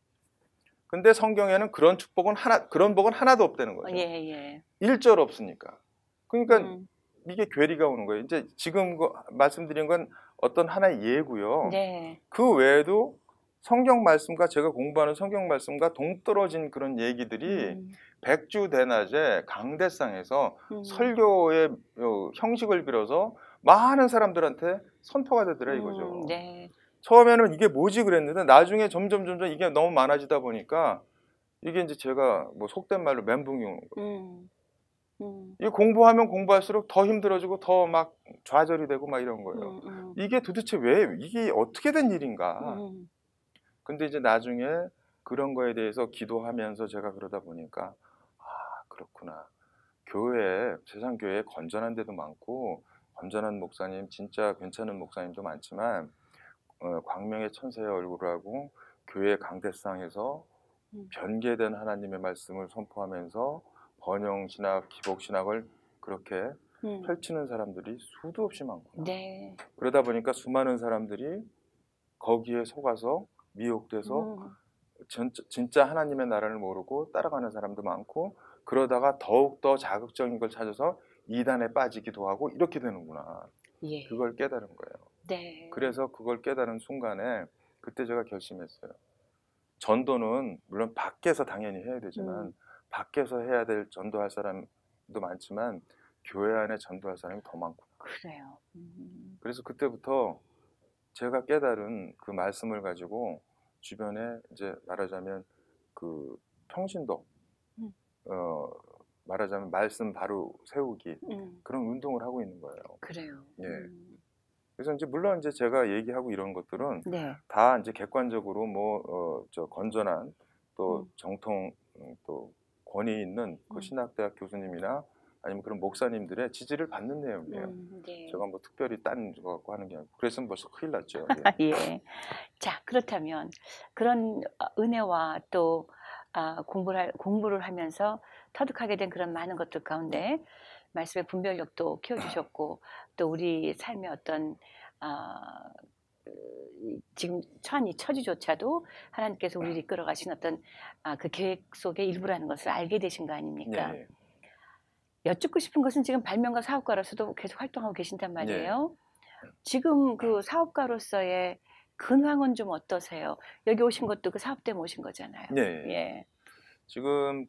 근데 성경에는 그런 복은 하나도 없다는 거죠. 예. 1절 없으니까. 그러니까 이게 괴리가 오는 거예요. 이제 지금 말씀드린 건 어떤 하나의 예고요. 네. 그 외에도 성경 말씀과 제가 공부하는 성경 말씀과 동떨어진 그런 얘기들이 백주대낮에 강대상에서 설교의 형식을 빌어서 많은 사람들한테 선포가 되더라 이거죠. 네. 처음에는 이게 뭐지 그랬는데 나중에 점점 이게 너무 많아지다 보니까 이게 이제 제가 뭐 속된 말로 멘붕이 오는 거예요. 이 공부하면 공부할수록 더 힘들어지고 더 막 좌절이 되고 막 이런 거예요. 이게 도대체 이게 어떻게 된 일인가? 근데 이제 나중에 그런 거에 대해서 기도하면서 제가 그러다 보니까 그렇구나. 세상 교회에 건전한 데도 많고 건전한 목사님, 진짜 괜찮은 목사님도 많지만 광명의 천사의 얼굴하고 교회 강대상에서 변개된 하나님의 말씀을 선포하면서 번영신학, 기복신학을 그렇게 펼치는 사람들이 수도 없이 많구나. 네. 그러다 보니까 수많은 사람들이 거기에 속아서 미혹돼서 진짜 하나님의 나라를 모르고 따라가는 사람도 많고 그러다가 더욱더 자극적인 걸 찾아서 이단에 빠지기도 하고 이렇게 되는구나. 예. 그걸 깨달은 거예요. 네. 그래서 그걸 깨달은 순간에 그때 제가 결심했어요. 전도는 물론 밖에서 당연히 해야 되지만 밖에서 해야 될 전도할 사람도 많지만 교회 안에 전도할 사람이 더 많구나. 그래요. 그래서 그때부터 제가 깨달은 그 말씀을 가지고 주변에 이제 말하자면 그 평신도 말하자면 말씀 바로 세우기 그런 운동을 하고 있는 거예요. 그래요. 예. 그래서 이제 물론 이제 제가 얘기하고 이런 것들은 네. 다 이제 객관적으로 건전한 또 정통 또 권위 있는 그 신학대학 교수님이나 아니면 그런 목사님들의 지지를 받는 내용이에요. 네. 제가 뭐 특별히 딴 거 갖고 하는 게 아니고 그랬으면 벌써 큰일 났죠. 예. 예. 자, 그렇다면 그런 은혜와 또 공부를 하면서 터득하게 된 그런 많은 것들 가운데 말씀의 분별력도 키워주셨고 또 우리 삶의 어떤 지금 처한 이 처지조차도 하나님께서 우리를 이끌어 가신 어떤 그 계획 속의 일부라는 것을 알게 되신 거 아닙니까? 예. 여쭙고 싶은 것은 지금 발명가 사업가로서도 계속 활동하고 계신단 말이에요. 지금 그 사업가로서의 근황은 좀 어떠세요? 여기 오신 것도 그 사업 때문에 오신 거잖아요. 예. 지금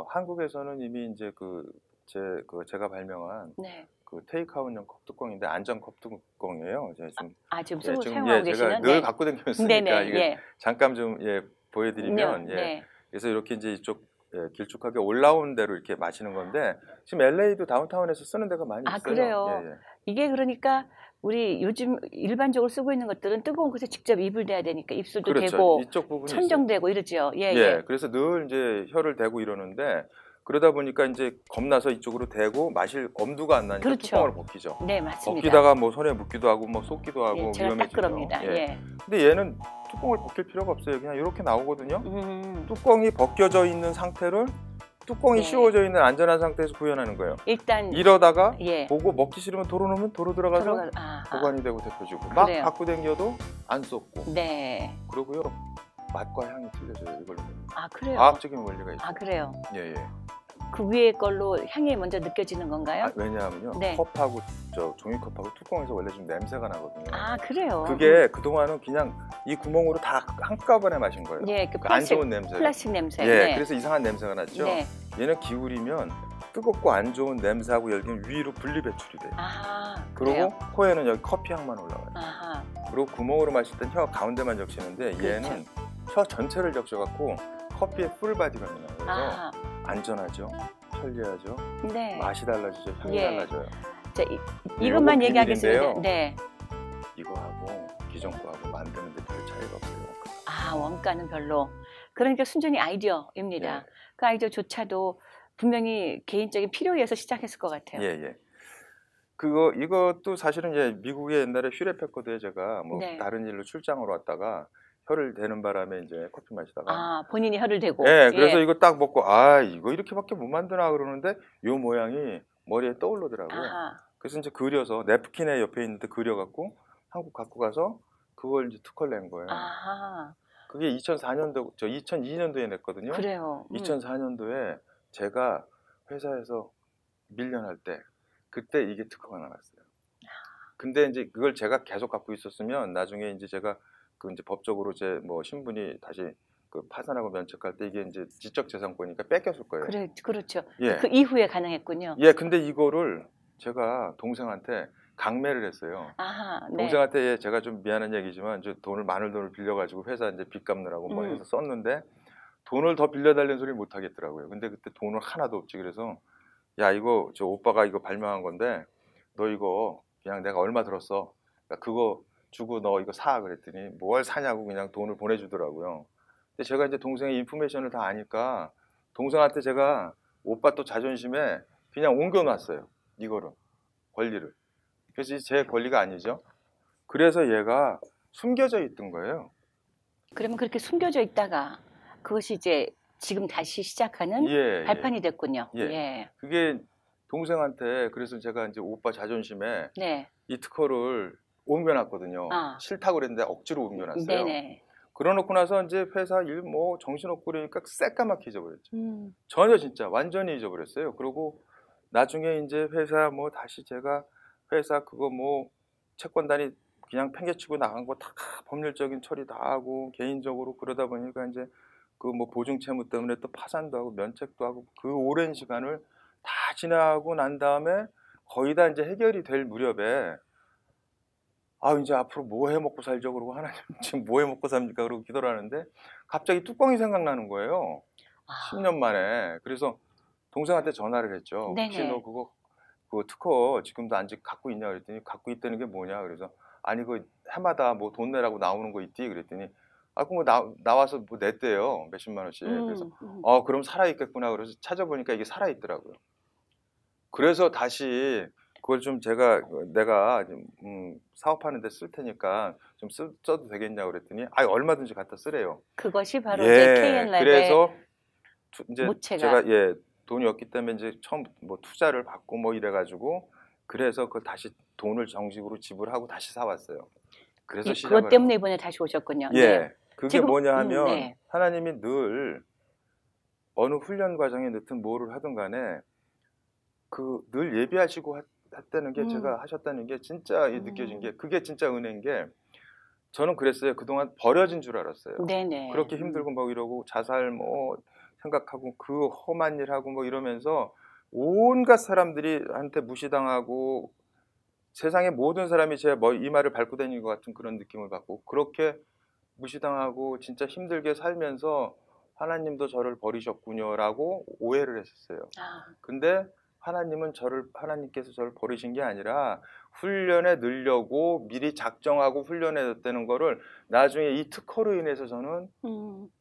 한국에서는 이미 이제 제가 발명한 그 테이크아웃용 컵뚜껑인데 안전 컵뚜껑이에요. 지금 지금 사용하고 계시는? 제가 늘 갖고 다니면서니까 이게 잠깐 좀 보여드리면 그래서 이렇게 이제 이쪽 길쭉하게 올라온 대로 이렇게 마시는 건데 지금 LA도 다운타운에서 쓰는 데가 많이 있어요. 그래요? 이게 그러니까 우리 요즘 일반적으로 쓰고 있는 것들은 뜨거운 곳에 직접 입을 대야 되니까 입술도 대고 이쪽 부분이 천정되고 이러죠. 그래서 늘 이제 혀를 대고 이러는데 그러다 보니까 이제 겁나서 이쪽으로 대고 마실 엄두가 안 나니까 뚜껑을 벗기죠. 네, 맞습니다. 벗기다가 뭐 손에 묻기도 하고 뭐 쏟기도 하고 제가 딱 위험해지죠. 그럽니다. 근데 얘는 뚜껑을 벗길 필요가 없어요. 그냥 이렇게 나오거든요. 뚜껑이 벗겨져 있는 상태를 뚜껑이 씌워져 있는 안전한 상태에서 구현하는 거예요. 일단 이러다가 보고 먹기 싫으면 도로 놓으면 도로 들어가서 아하. 보관이 되고 데펴지고 막 갖고 댕겨도 안 쏟고. 네. 그러고요 맛과 향이 틀려져요. 이걸로. 아 그래요? 과학적인 원리가 있어요. 아 그래요? 예, 예. 그 위에 걸로 향이 먼저 느껴지는 건가요? 왜냐하면요. 네. 컵하고 종이컵하고 뚜껑에서 원래 좀 냄새가 나거든요. 아, 그래요? 그게 그동안은 그냥 이 구멍으로 다 한꺼번에 마신 거예요. 예, 그 안 좋은 냄새. 플라스틱 냄새. 예, 네. 그래서 이상한 냄새가 났죠. 네. 얘는 기울이면 뜨겁고 안 좋은 냄새하고 열기는 위로 분리 배출이 돼요. 아, 그리고 그래요? 코에는 여기 커피 향만 올라와요. 아하. 그리고 구멍으로 마실 땐 혀 가운데만 적시는데 그렇죠. 얘는 혀 전체를 적셔갖고 커피의 풀바디가 나요. 그래서 아하. 안전하죠, 편리하죠, 네. 맛이 달라지죠, 향이 예. 달라져요. 자, 이것만 요거 얘기하겠습니다. 비밀인데요. 네. 이거하고 기존 거하고 만드는데 별 차이가 없어요. 아, 원가는 별로. 그러니까 순전히 아이디어입니다. 예. 그 아이디어조차도 분명히 개인적인 필요에 의해서 시작했을 것 같아요. 예, 예. 이것도 사실은 이제 미국의 옛날에 슈레페커드에 제가 뭐 네. 다른 일로 출장을 왔다가 혀를 대는 바람에 이제 커피 마시다가 아, 본인이 혀를 대고. 예, 그래서 예. 이거 딱 먹고 이거 이렇게밖에 못 만드나 그러는데 요 모양이 머리에 떠오르더라고요. 아하. 그래서 이제 그려서 냅킨에 옆에 있는데 그려갖고 한국 갖고 가서 그걸 이제 특허를 낸 거예요. 아하. 그게 2004년도, 2002년도에 냈거든요. 그래요. 2004년도에 제가 회사에서 밀려날 때 그때 이게 특허가 나왔어요. 근데 이제 그걸 제가 계속 갖고 있었으면 나중에 이제 제가 그 이제 법적으로 제 뭐 신분이 다시 그 파산하고 면책할 때 이게 이제 지적재산권이니까 뺏겼을 거예요. 그래, 그렇죠. 예. 그 이후에 가능했군요. 예, 근데 이거를 제가 동생한테 강매를 했어요. 아하. 네. 동생한테 제가 좀 미안한 얘기지만 이제 많은 돈을 빌려가지고 회사 이제 빚 갚느라고 뭐 해서 썼는데 돈을 더 빌려달라는 소리를 못 하겠더라고요. 근데 그때 돈은 하나도 없지. 그래서 야, 이거 저 오빠가 이거 발명한 건데 너 이거 그냥 내가 얼마 들었어. 그러니까 그거 주고 너 이거 사 그랬더니 뭘 사냐고 그냥 돈을 보내주더라고요. 근데 제가 이제 동생의 인포메이션을 다 아니까 동생한테 제가 오빠 또 자존심에 그냥 옮겨놨어요. 이거를 권리를. 그래서 제 권리가 아니죠. 그래서 얘가 숨겨져 있던 거예요. 그러면 그렇게 숨겨져 있다가 그것이 이제 지금 다시 시작하는 예, 발판이 됐군요. 예. 예. 그게 동생한테 그래서 제가 이제 오빠 자존심에 네. 이 특허를 옮겨놨거든요. 아. 싫다고 그랬는데 억지로 옮겨놨어요. 네네. 그러놓고 나서 이제 회사 일 뭐 정신없고 그러니까 새까맣게 잊어버렸죠. 음. 전혀 진짜 완전히 잊어버렸어요. 그리고 나중에 이제 회사 뭐 다시 제가 회사 그거 뭐 채권단이 그냥 팽개치고 나간 거 다 법률적인 처리 다 하고 개인적으로 그러다 보니까 이제 그 뭐 보증 채무 때문에 또 파산도 하고 면책도 하고 그 오랜 시간을 다 지나고 난 다음에 거의 다 이제 해결이 될 무렵에 이제 앞으로 뭐 해 먹고 살죠? 그러고 하나님 지금 뭐 해 먹고 삽니까? 그러고 기도를 하는데 갑자기 뚜껑이 생각나는 거예요. 아. 10년 만에. 그래서 동생한테 전화를 했죠. 혹시 네네. 너 그거 특허 지금도 아직 갖고 있냐 그랬더니 갖고 있다는 게 뭐냐 그래서 아니 그 해마다 뭐 돈 내라고 나오는 거 있디 그랬더니 그럼 뭐 나와서 뭐 냈대요. 몇십만 원씩. 그래서 그럼 살아있겠구나 그래서 찾아보니까 이게 살아있더라고요. 그래서 다시 그걸 좀 내가 사업하는 데 쓸 테니까 좀 써도 되겠냐 그랬더니 얼마든지 갖다 쓰래요. 그것이 바로 예, 이제 KNLab의 그래서 이제 모체가 제가 돈이 없기 때문에 이제 처음 뭐 투자를 받고 뭐 이래가지고 그래서 그걸 다시 돈을 정식으로 지불하고 다시 사왔어요. 그래서 시작을 그것 때문에 이번에 다시 오셨군요. 예, 네. 그게 지금, 뭐냐 하면 네. 하나님이 늘 어느 훈련 과정에 넣든 뭐를 하든 간에 그 늘 예비하시고 했다는 게 제가 하셨다는 게 진짜 느껴진 게 그게 진짜 은혜인 게 저는 그랬어요. 그동안 버려진 줄 알았어요. 네네. 그렇게 힘들고 막 이러고 자살 뭐 생각하고 그 험한 일 하고 뭐 이러면서 온갖 사람들이 한테 무시당하고 세상의 모든 사람이 제 이 말을 밟고 다니는 것 같은 그런 느낌을 받고 그렇게 무시당하고 진짜 힘들게 살면서 하나님도 저를 버리셨군요라고 오해를 했었어요. 근데 하나님께서 저를 버리신 게 아니라 훈련에 넣으려고 미리 작정하고 훈련해 뒀다는 거를 나중에 이 특허로 인해서 저는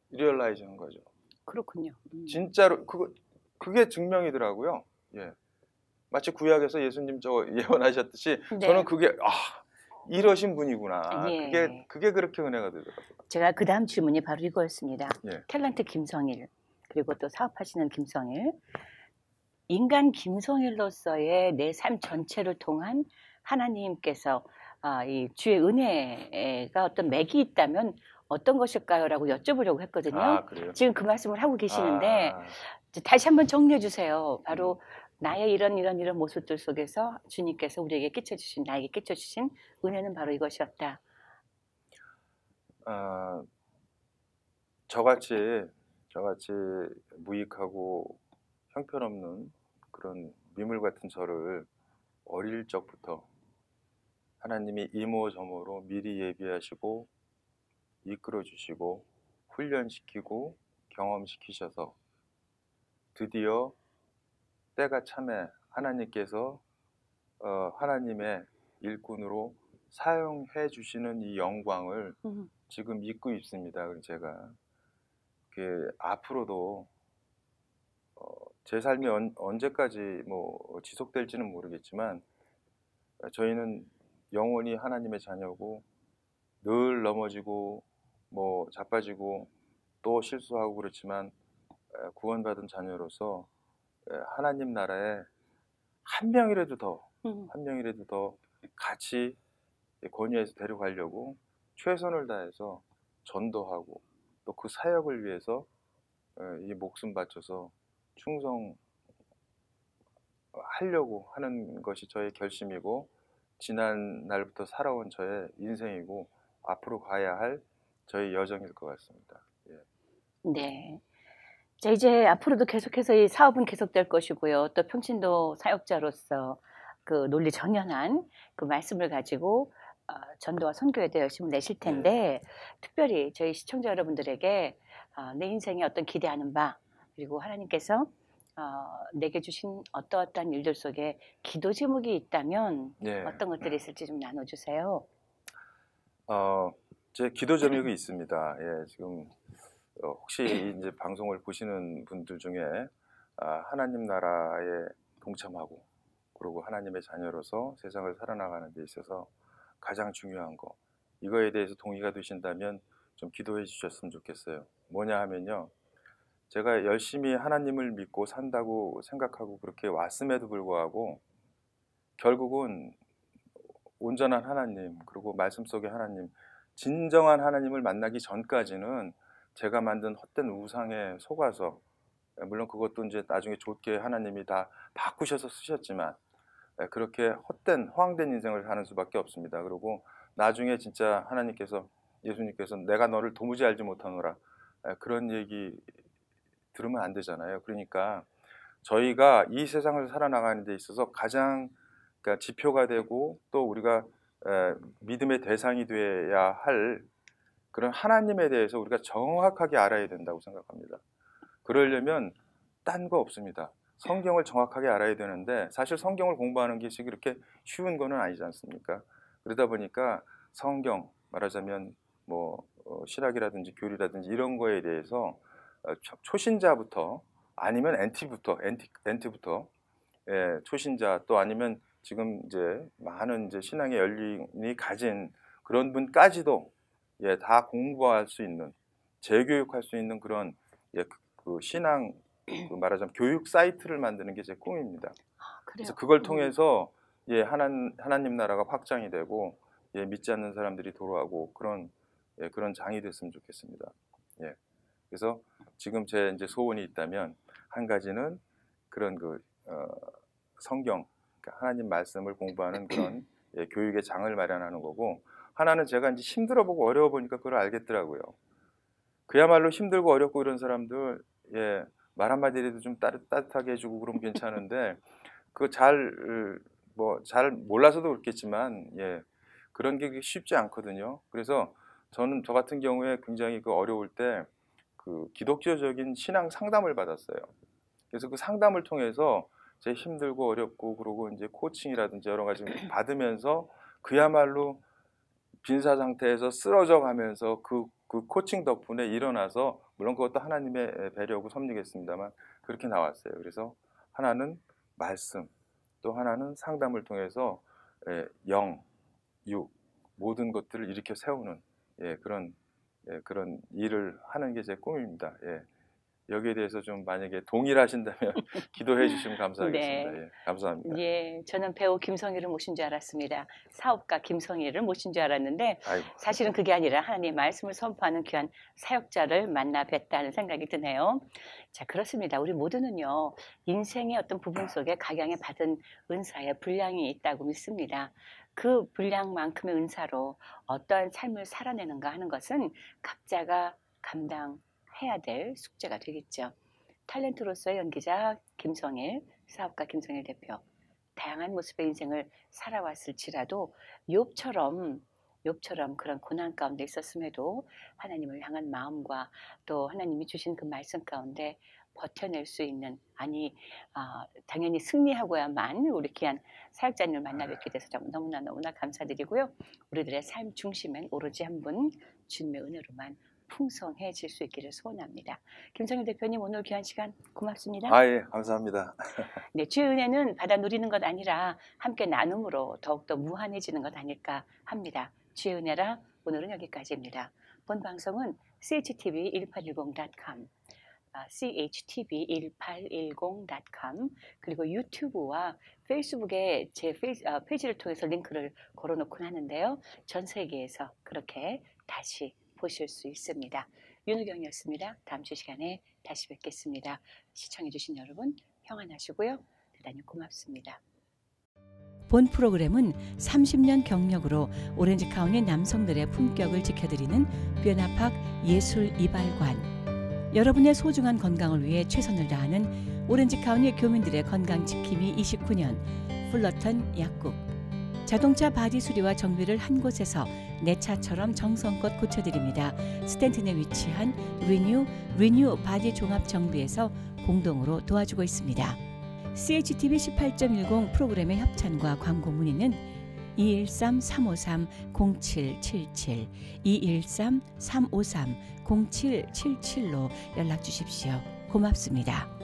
리얼라이즈 한 거죠. 그렇군요. 진짜로 그게 증명이더라고요. 예. 마치 구약에서 예수님 예언하셨듯이 네. 저는 그게 이러신 분이구나. 예. 그게 그렇게 은혜가 되더라고요. 제가 그 다음 질문이 바로 이거였습니다. 예. 탤런트 김성일 그리고 또 사업하시는 김성일 인간 김성일로서의 내 삶 전체를 통한 하나님께서 이 주의 은혜가 어떤 맥이 있다면 어떤 것일까요? 라고 여쭤보려고 했거든요. 그래요? 지금 그 말씀을 하고 계시는데 이제 다시 한번 정리해 주세요. 바로 나의 이런 모습들 속에서 주님께서 우리에게 끼쳐주신, 나에게 끼쳐주신 은혜는 바로 이것이었다. 아, 저같이 무익하고 형편없는 그런 미물 같은 저를 어릴 적부터 하나님이 이모저모로 미리 예비하시고 이끌어 주시고 훈련시키고 경험시키셔서 드디어 때가 참에 하나님께서 하나님의 일꾼으로 사용해 주시는 이 영광을 지금 믿고 있습니다. 그래서 제가 앞으로도 제 삶이 언제까지 뭐 지속될지는 모르겠지만 저희는 영원히 하나님의 자녀고 늘 넘어지고 뭐 자빠지고 또 실수하고 그렇지만 구원받은 자녀로서 하나님 나라에 한 명이라도 더 같이 권위해서 데려가려고 최선을 다해서 전도하고 또 그 사역을 위해서 이 목숨 바쳐서 충성하려고 하는 것이 저의 결심이고 지난 날부터 살아온 저의 인생이고 앞으로 가야 할 저의 여정일 것 같습니다. 예. 네. 자, 이제 앞으로도 계속해서 이 사업은 계속될 것이고요. 또 평신도 사역자로서 그 논리 정연한 그 말씀을 가지고 전도와 선교에도 열심히 내실 텐데 특별히 저희 시청자 여러분들에게 내 인생에 어떤 기대하는 바 그리고 하나님께서 내게 주신 어떠한 일들 속에 기도 제목이 있다면 어떤 것들이 있을지 좀 나눠주세요. 제 기도 제목이 있습니다. 예, 지금 혹시 이제 방송을 보시는 분들 중에 하나님 나라에 동참하고 그리고 하나님의 자녀로서 세상을 살아나가는 데 있어서 가장 중요한 거 이거에 대해서 동의가 되신다면 좀 기도해 주셨으면 좋겠어요. 뭐냐 하면요. 제가 열심히 하나님을 믿고 산다고 생각하고 그렇게 왔음에도 불구하고 결국은 온전한 하나님 그리고 말씀 속의 하나님 진정한 하나님을 만나기 전까지는 제가 만든 헛된 우상에 속아서 물론 그것도 이제 나중에 좋게 하나님이 다 바꾸셔서 쓰셨지만 그렇게 헛된 허황된 인생을 사는 수밖에 없습니다. 그리고 나중에 진짜 하나님께서 예수님께서 내가 너를 도무지 알지 못하노라 그런 얘기 들으면 안 되잖아요. 그러니까 저희가 이 세상을 살아나가는 데 있어서 가장 그러니까 지표가 되고 또 우리가 믿음의 대상이 돼야 할 그런 하나님에 대해서 우리가 정확하게 알아야 된다고 생각합니다. 그러려면 딴 거 없습니다. 성경을 정확하게 알아야 되는데 사실 성경을 공부하는 게 그렇게 쉬운 거는 아니지 않습니까? 그러다 보니까 성경 말하자면 뭐 신학이라든지 교리라든지 이런 거에 대해서 초신자부터 아니면 엔티부터 초신자 또 아니면 지금 이제 많은 이제 신앙의 연륜이 가진 그런 분까지도 다 공부할 수 있는 재교육할 수 있는 그런 그 신앙 그 말하자면 교육 사이트를 만드는 게 제 꿈입니다. 그래서 그걸 통해서 하나님 나라가 확장이 되고 믿지 않는 사람들이 돌아오고 그런 장이 됐으면 좋겠습니다. 그래서 지금 제 이제 소원이 있다면 한 가지는 그런 성경 그러니까 하나님 말씀을 공부하는 그런 교육의 장을 마련하는 거고 하나는 제가 이제 힘들어 보고 어려워 보니까 그걸 알겠더라고요. 그야말로 힘들고 어렵고 이런 사람들 말 한마디라도 좀 따뜻하게 해주고 그러면 괜찮은데 그 잘 몰라서도 그렇겠지만 그런 게 쉽지 않거든요. 그래서 저는 저 같은 경우에 굉장히 그 어려울 때 그 기독교적인 신앙 상담을 받았어요. 그래서 그 상담을 통해서 제 힘들고 어렵고 그러고 이제 코칭이라든지 여러 가지 받으면서 그야말로 빈사 상태에서 쓰러져 가면서 그 코칭 덕분에 일어나서 물론 그것도 하나님의 배려고 섭리겠습니다만 그렇게 나왔어요. 그래서 하나는 말씀, 또 하나는 상담을 통해서 영, 육 모든 것들을 일으켜 세우는 그런 일을 하는 게 제 꿈입니다. 여기에 대해서 좀 만약에 동일하신다면 기도해 주시면 감사하겠습니다. 네. 예, 감사합니다. 예, 저는 배우 김성희를 모신 줄 알았습니다. 사업가 김성희를 모신 줄 알았는데 아이고, 사실은 그게 아니라 하나님의 말씀을 선포하는 귀한 사역자를 만나 뵀다는 생각이 드네요. 자, 그렇습니다. 우리 모두는요, 인생의 어떤 부분 속에 각양에 받은 은사의 분량이 있다고 믿습니다. 그 분량만큼의 은사로 어떠한 삶을 살아내는가 하는 것은 각자가 감당해야 될 숙제가 되겠죠. 탤런트로서의 연기자 김성일, 사업가 김성일 대표, 다양한 모습의 인생을 살아왔을지라도 욥처럼 그런 고난 가운데 있었음에도 하나님을 향한 마음과 또 하나님이 주신 그 말씀 가운데 버텨낼 수 있는, 당연히 승리하고야만 우리 귀한 사역자님을 만나 뵙게 돼서 너무나 감사드리고요. 우리들의 삶 중심엔 오로지 한 분 주님의 은혜로만 풍성해질 수 있기를 소원합니다. 김성일 대표님, 오늘 귀한 시간 고맙습니다. 예, 감사합니다. 네, 주의 은혜는 받아 누리는 것 아니라 함께 나눔으로 더욱더 무한해지는 것 아닐까 합니다. 주의 은혜라 오늘은 여기까지입니다. 본 방송은 CHTV1810.com, CHTV1810.com, 그리고 유튜브와 페이스북에 제 페이지를 통해서 링크를 걸어놓곤 하는데요. 전 세계에서 그렇게 다시 보실 수 있습니다. 윤우경이었습니다. 다음 주 시간에 다시 뵙겠습니다. 시청해주신 여러분 평안하시고요. 대단히 고맙습니다. 본 프로그램은 30년 경력으로 오렌지 카운티 남성들의 품격을 지켜드리는 뷰에나팍 예술 이발관, 여러분의 소중한 건강을 위해 최선을 다하는 오렌지 카운티 교민들의 건강 지킴이 29년 풀러턴 약국, 자동차 바디 수리와 정비를 한 곳에서 내 차처럼 정성껏 고쳐드립니다. 스탠튼에 위치한 리뉴 바디 종합 정비에서 공동으로 도와주고 있습니다. CHTV 18.10 프로그램의 협찬과 광고 문의는 213-353-0777, 213-353-0777로 연락 주십시오. 고맙습니다.